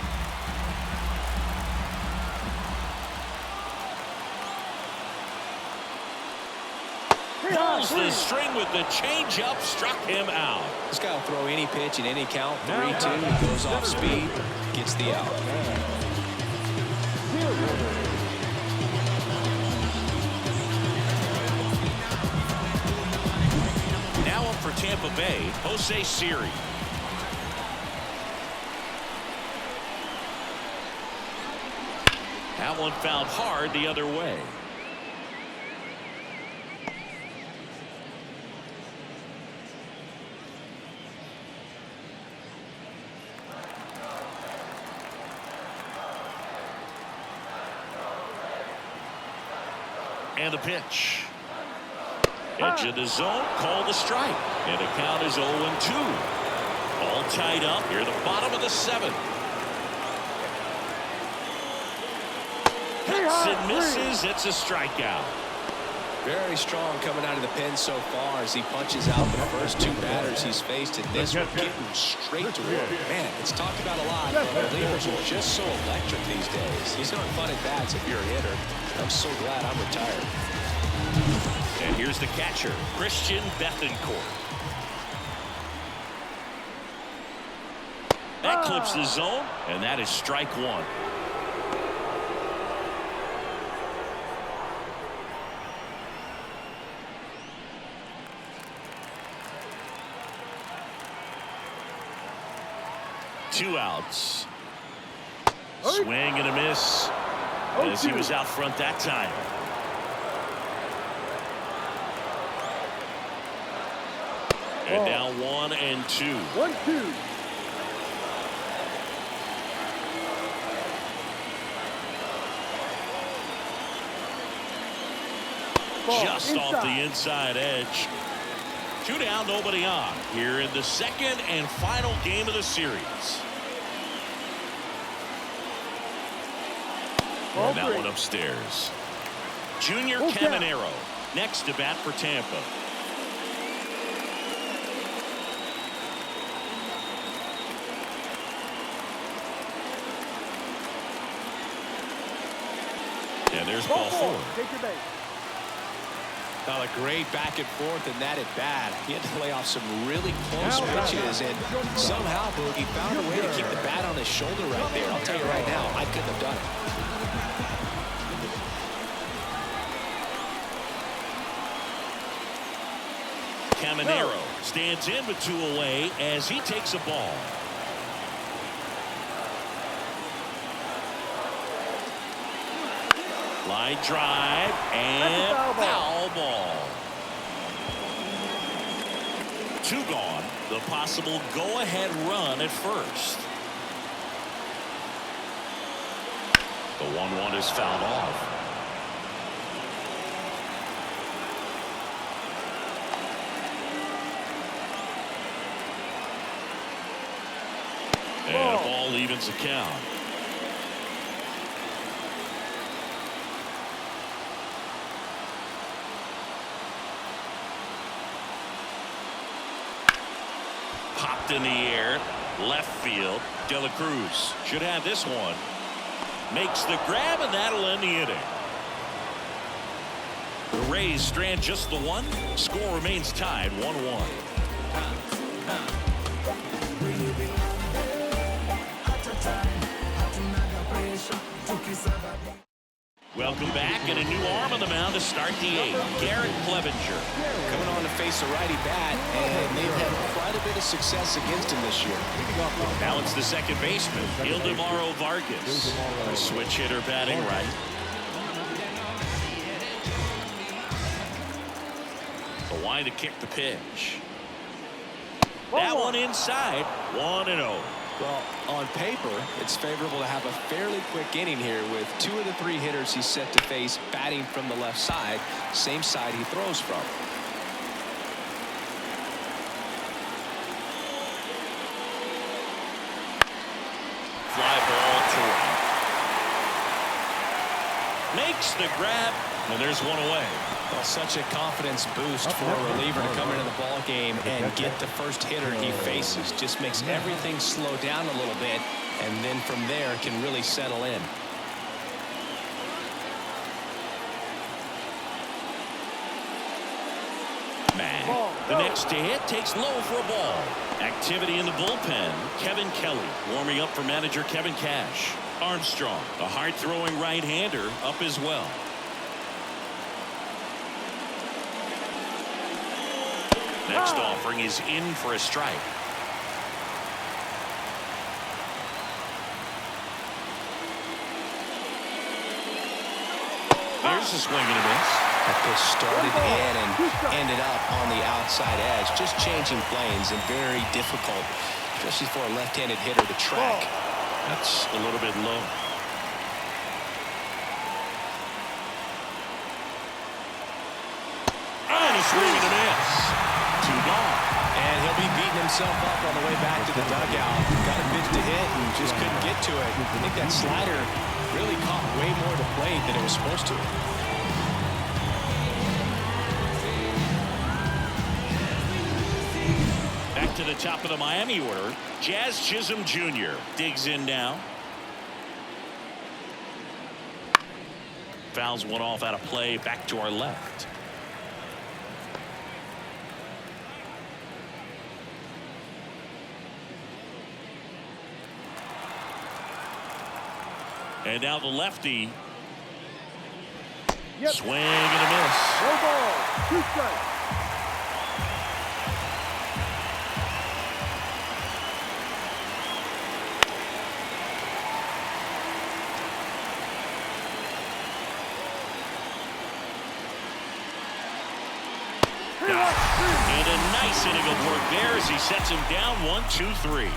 Pulls the string with the changeup, struck him out. This guy will throw any pitch in any count. 3-2. He goes off speed, gets the out. Now up for Tampa Bay, Jose Siri. That one fouled hard the other way. And the pitch. Edge of the zone, call the strike. And the count is 0-2. All tied up here, the bottom of the 7th. Cuts and misses. It's a strikeout. Very strong coming out of the pen so far as he punches out the first 2 batters he's faced, and this one getting straight to work. Man, it's talked about a lot, but relievers are just so electric these days. These aren't fun at bats if you're a hitter. I'm so glad I'm retired. And here's the catcher, Christian Bethancourt. That clips the zone, and that is strike 1. Two outs. Swing and a miss as he was out front that time. And now 1-2. 1-2. Ball just off inside. the inside edge. 2 down, nobody on. Here in the second and final game of the series. Ball And that 3. one upstairs. Junior Full count. Caminero next to bat for Tampa. And there's ball 4. Take your base. A great back and forth in that at bat. He had to lay off some really close pitches, and somehow Boogie found a way to keep the bat on his shoulder right there. I'll tell you right now, I couldn't have done it. Caminero stands in with 2 away as he takes a ball. Line drive and foul ball. 2 gone. The possible go-ahead run at first. The 1-1 is fouled off. And a ball evens the count. Popped in the air, left field. De La Cruz should have this one. Makes the grab, and that'll end the inning. The Rays strand just the 1. Score remains tied 1-1. Welcome back, and a new arm on the mound to start the 8th. Garrett Clevenger. Coming on to face a righty bat, and they've had quite a bit of success against him this year. Now it's the second baseman, Ildemaro Vargas. A switch hitter batting right. The wind to kick the pitch. That one inside, 1-0. Well, on paper, it's favorable to have a fairly quick inning here with 2 of the 3 hitters he's set to face batting from the left side, same side he throws from. Fly ball to right. Makes the grab, and there's 1 away. Well, such a confidence boost for a reliever to come into the ball game and get the first hitter he faces. Just makes everything slow down a little bit, and then from there can really settle in. Mack, the next to hit, takes low for a ball. Activity in the bullpen. Kevin Kelly warming up for manager Kevin Cash. Armstrong, a hard-throwing right-hander, up as well. Next offering is in for a strike. There's a swing and a miss. That pitch started in and ended up on the outside edge. Just changing planes and very difficult, especially for a left-handed hitter to track. That's a little bit low. And a swing and a miss. 2 gone. And he'll be beating himself up on the way back to the dugout. Got a pitch to hit and just couldn't get to it. I think that slider really caught way more to plate than it was supposed to. Back to the top of the Miami order. Jazz Chisholm Jr. digs in now. Fouls one off out of play, back to our left. And now the lefty. Swing and a miss. No ball. 2 strikes. And a nice inning of work there as he sets him down 1-2-3.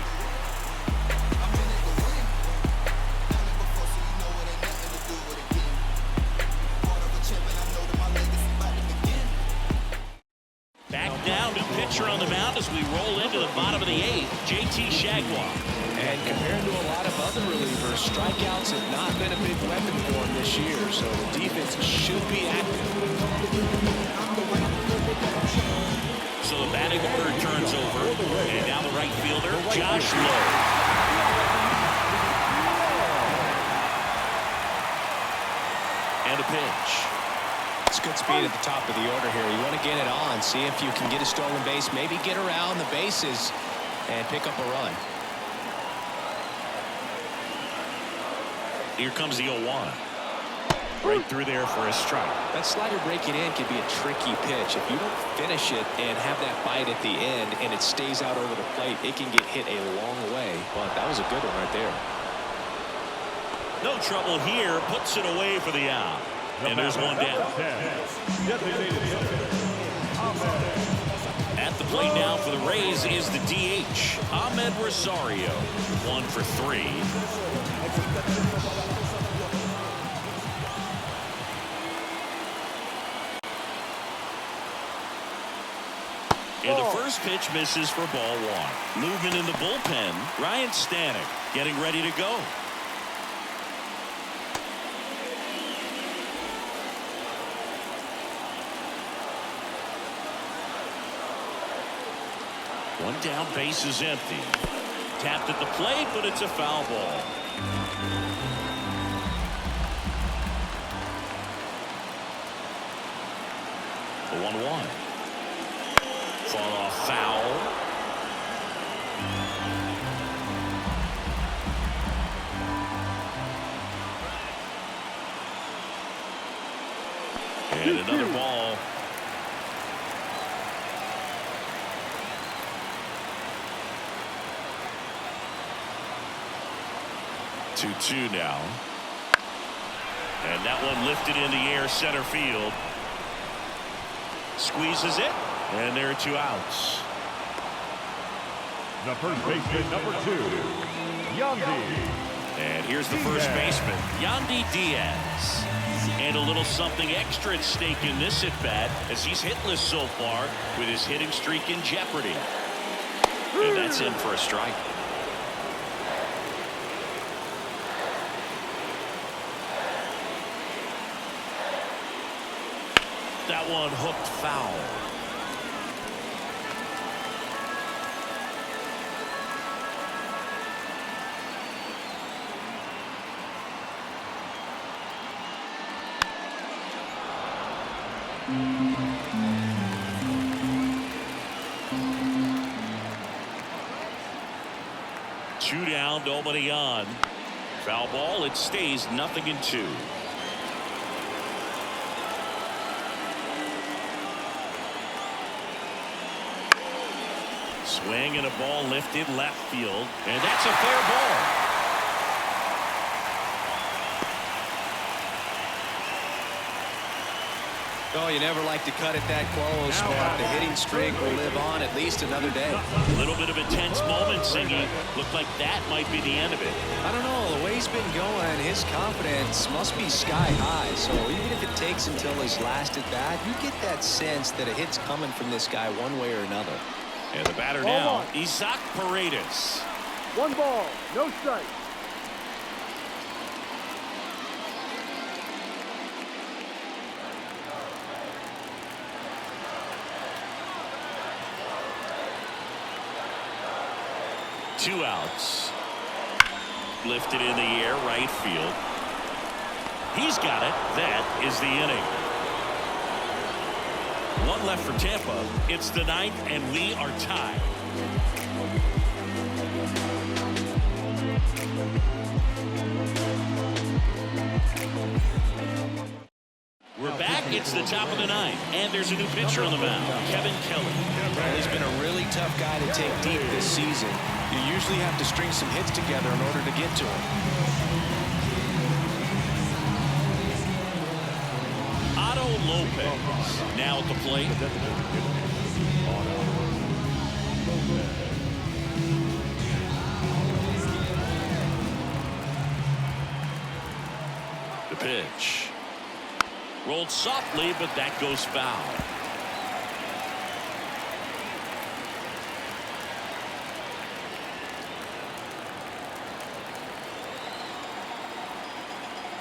pitcher on the mound as we roll into the bottom of the 8th, JT Shagwar. And compared to a lot of other relievers, strikeouts have not been a big weapon for him this year, so the defense should be active. So the batting order turns over, and now the right fielder, Josh Lowe. And a pitch. It's good speed at the top of the order here. You want to get it on, see if you can get a stolen base, maybe get around the bases and pick up a run. Here comes the 0-1. Right through there for a strike. That slider breaking in can be a tricky pitch. If you don't finish it and have that bite at the end and it stays out over the plate, it can get hit a long way. But that was a good one right there. No trouble here. Puts it away for the out. And there's one down. At the plate now for the Rays is the DH, Ahmed Rosario. 1 for 3. And the first pitch misses for ball 1. Movement in the bullpen. Ryan Stanek getting ready to go. One down, base is empty. Tapped at the plate, but it's a foul ball. The 1-1. Fought off foul. And another ball. Two now. And that one lifted in the air center field. Squeezes it. And there are 2 outs. The first baseman, number 2, Yandy. And here's the first baseman, Yandy Diaz. And a little something extra at stake in this at-bat as he's hitless so far with his hitting streak in jeopardy. And that's in for a strike. That one hooked foul. Two down, nobody on. Foul ball, it stays 0-2. Swing and a ball lifted left field, and that's a fair ball. Oh, you never like to cut it that close, but the hitting streak will live on at least another day. A little bit of a tense moment, Singy. Looked like that might be the end of it. I don't know. The way he's been going, his confidence must be sky high. So even if it takes until his last at bat, you get that sense that a hit's coming from this guy one way or another. And the batter now, Isaac Paredes. 1 ball, no strike. Two outs. Lifted in the air, right field. He's got it. That is the inning. One left for Tampa. It's the 9th, and we are tied. We're back. It's the top of the 9th, and there's a new pitcher on the mound, Kevin Kelly. Well, he's been a really tough guy to take deep this season. You usually have to string some hits together in order to get to him. Otto Lopez now at the plate. The pitch. Rolled softly, but that goes foul.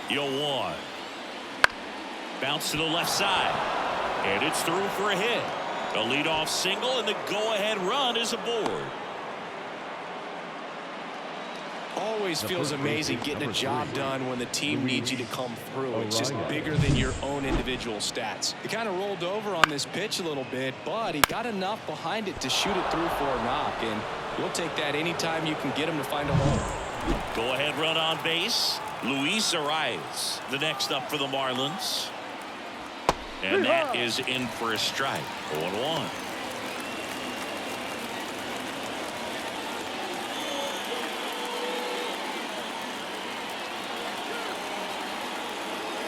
0-1. Bounce to the left side. And it's through for a hit. A leadoff single, and the go-ahead run is aboard. Always feels amazing getting a job done when the team needs you to come through. It's just bigger than your own individual stats. He kind of rolled over on this pitch a little bit, but he got enough behind it to shoot it through for a knock, and you'll take that anytime you can get him to find a hole. Go-ahead run on base. Luis Arias, the next up for the Marlins. And that is in for a strike. 0-1.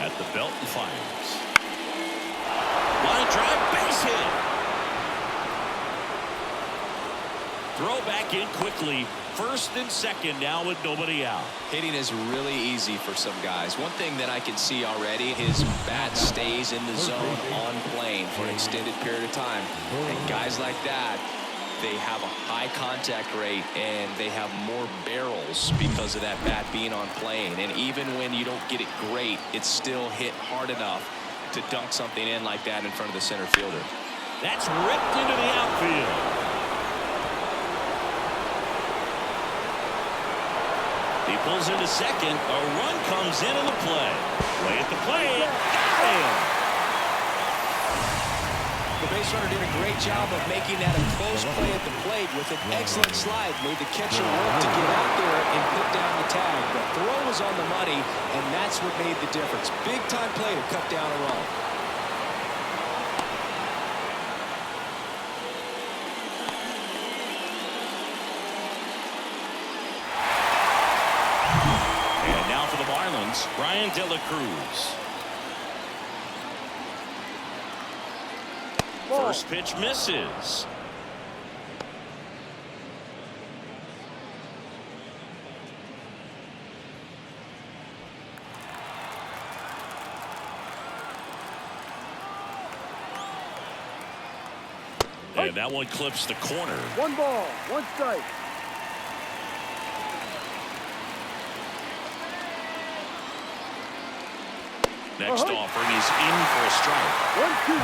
At the belt and fires. Line drive, base hit. Throw back in quickly. First and second now with nobody out. Hitting is really easy for some guys. One thing that I can see already, his bat stays in the zone on plane for an extended period of time. And guys like that, they have a high contact rate and they have more barrels because of that bat being on plane. And even when you don't get it great, it's still hit hard enough to dunk something in like that in front of the center fielder. That's ripped into the outfield. He pulls into second. A run comes in the play. Play at the plate. Got him. The base runner did a great job of making that a close play at the plate with an excellent slide. Made the catcher work to get out there and put down the tag. The throw was on the money, and that's what made the difference. Big time play to cut down a run. Brian De La Cruz. First pitch misses. And that one clips the corner. 1 ball, 1 strike. Next offering is in for a strike. 1-2.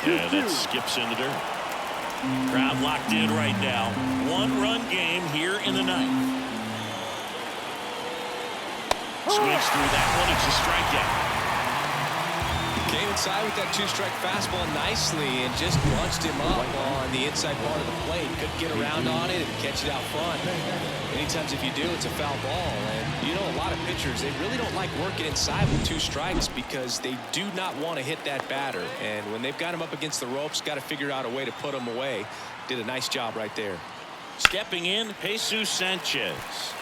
And that skips in the dirt. Crowd locked in right now. 1-run game here in the ninth. Swings through that one. It's a strikeout. Came inside with that 2-strike fastball nicely and just launched him up on the inside part of the plate. Couldn't get around on it and catch it out front. Many times if you do, it's a foul ball. And you know, a lot of pitchers, they really don't like working inside with 2 strikes because they do not want to hit that batter. And when they've got him up against the ropes, got to figure out a way to put him away. Did a nice job right there. Stepping in, Jesus Sanchez.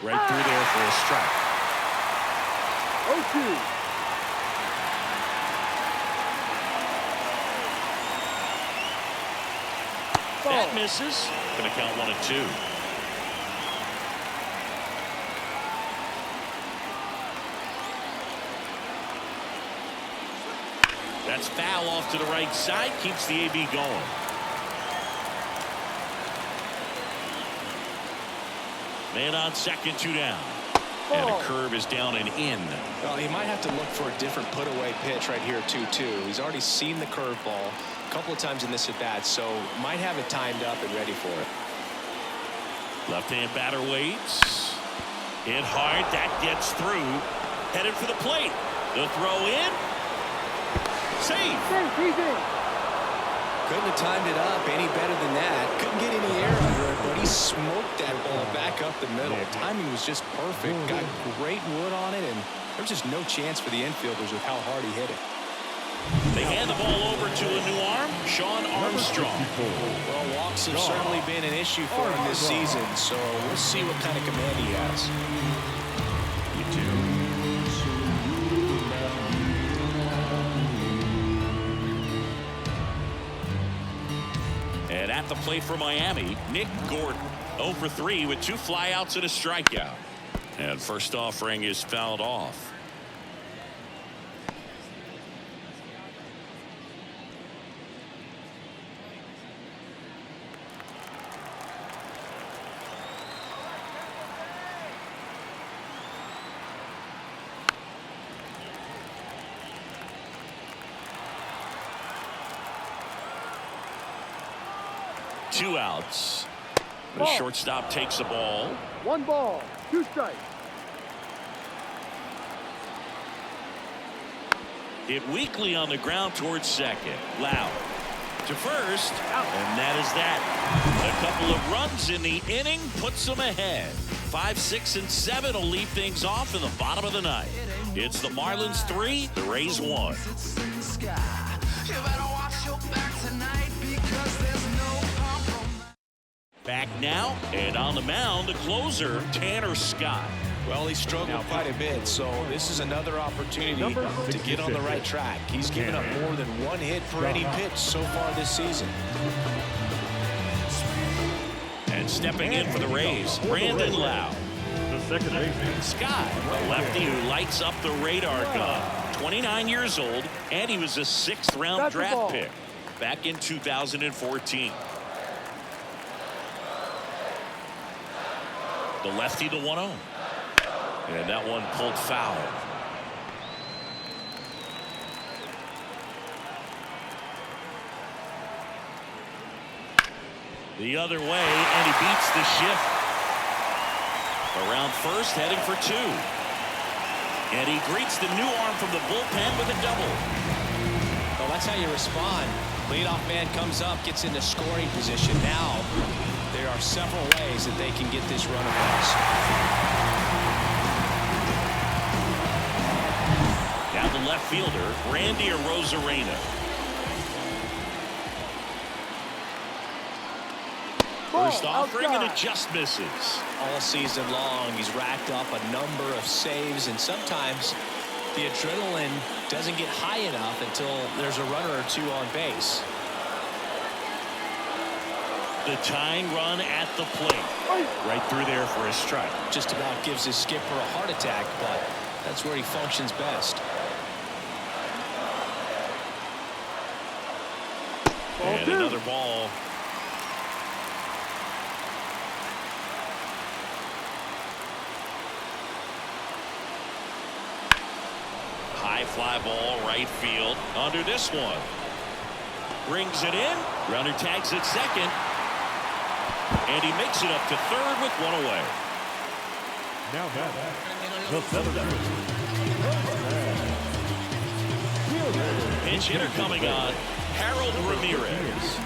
Right through there for a strike. 0-2. That misses. Going to count 1 and 2. That's foul off to the right side. Keeps the AB going. Man on second, 2 down. And a curve is down and in. Well, he might have to look for a different put-away pitch right here, 2-2. He's already seen the curveball a couple of times in this at-bat, so might have it timed up and ready for it. Left-hand batter waits. Hit hard. That gets through. Headed for the plate. The throw in. Save. Couldn't have timed it up any better than that. Couldn't get any air under it, but he smoked that ball back up the middle. Timing was just perfect. Got great wood on it, and there's just no chance for the infielders with how hard he hit it. They hand the ball over to a new arm, Sean Armstrong. Well, walks have certainly been an issue for him this season, so we'll see what kind of command he has. And at the the plate for Miami, Nick Gordon. 0 for 3 with 2 flyouts and a strikeout. And first offering is fouled off. Two outs. The shortstop takes the ball. 1 ball, 2 strikes. Hit weakly on the ground towards second. Loud to first. And that is that. A couple of runs in the inning puts them ahead. 5, 6, and 7 will leave things off in the bottom of the ninth. It's the Marlins 3, the Rays 1. Back now, and on the mound, the closer, Tanner Scott. Well, he struggled quite a bit, so this is another opportunity to get on the right track. He's given up more than 1 hit per any pitch so far this season. And stepping in for the Rays, Brandon Lau. The second baseman. Scott, the lefty who lights up the radar gun. 29 years old, and he was a 6th-round draft pick back in 2014. The lefty to 1-0. And that one pulled foul. The other way, and he beats the shift. Around first, heading for 2. And he greets the new arm from the bullpen with a double. Well, that's how you respond. Leadoff man comes up, gets into scoring position. Now, there are several ways that they can get this run across. Now the left fielder, Randy Arozarena. First offering, and it just misses. All season long, he's racked up a number of saves, and sometimes the adrenaline doesn't get high enough until there's a runner or 2 on base. The tying run at the plate. Right through there for a strike. Just about gives his skipper a heart attack, but that's where he functions best. And another ball. High fly ball, right field. Under this one. Brings it in. Runner tags at second. And he makes it up to third with 1 away. Now back. The seventh. Pinch hitter coming on, Harold Ramirez.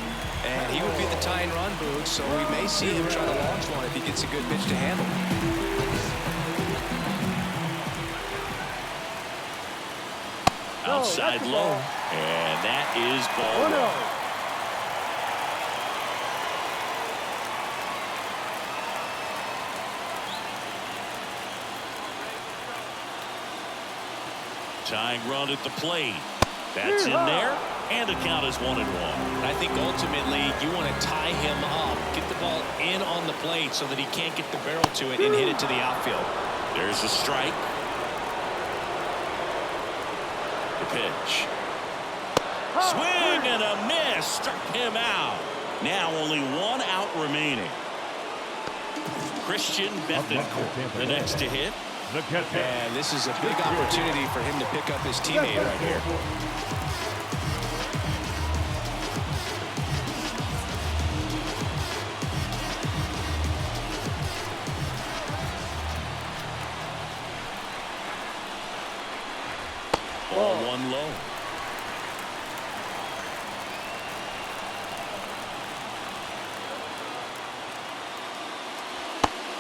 And he would be the tying run, Boog, so we may see him try to launch one if he gets a good pitch to handle. Outside low, and that is ball 1. Tying run at the plate. That's in there, and the count is 1-1. I think ultimately you want to tie him up, get the ball in on the plate so that he can't get the barrel to it and hit it to the outfield. There's a strike. The pitch. Swing and a miss. Struck him out. Now only 1 out remaining. Christian Bethencourt, the next to hit. And this is a big opportunity for him to pick up his teammate right here. Ball 1 low.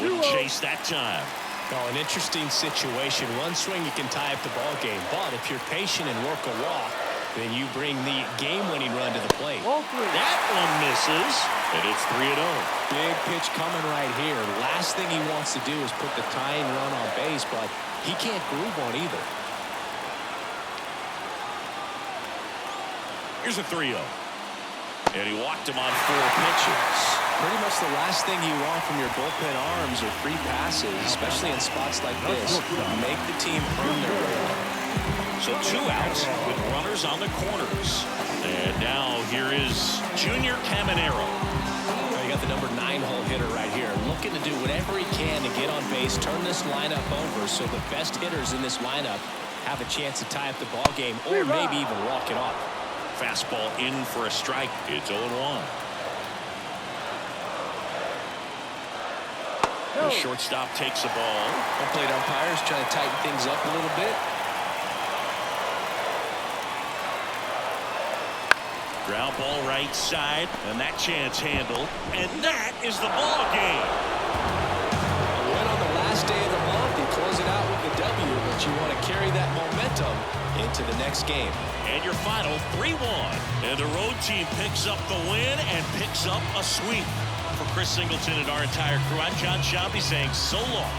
Wouldn't chase that time. Oh, an interesting situation. One swing, you can tie up the ball game. But if you're patient and work a walk, then you bring the game-winning run to the plate. That one misses, and it's 3-0. Big pitch coming right here. Last thing he wants to do is put the tying run on base, but he can't groove one either. Here's a 3-0. And he walked him on 4 pitches. Pretty much the last thing you want from your bullpen arms are free passes, especially in spots like this. Make the team earn their role. So 2 outs with runners on the corners. And now here is Junior Caminero. You got the number 9 hole hitter right here, looking to do whatever he can to get on base, turn this lineup over so the best hitters in this lineup have a chance to tie up the ball game or maybe even walk it off. Fastball in for a strike. It's 0-1. The shortstop takes the ball. Home plate umpires trying to tighten things up a little bit. Ground ball right side, and that chance handled, and that is the ball game. A win on the last day of the month. You close it out with the W, but you want to carry that momentum into the next game. And your final 3-1. And the road team picks up the win and picks up a sweep. For Chris Singleton and our entire crew, I'm John Shambi saying so long.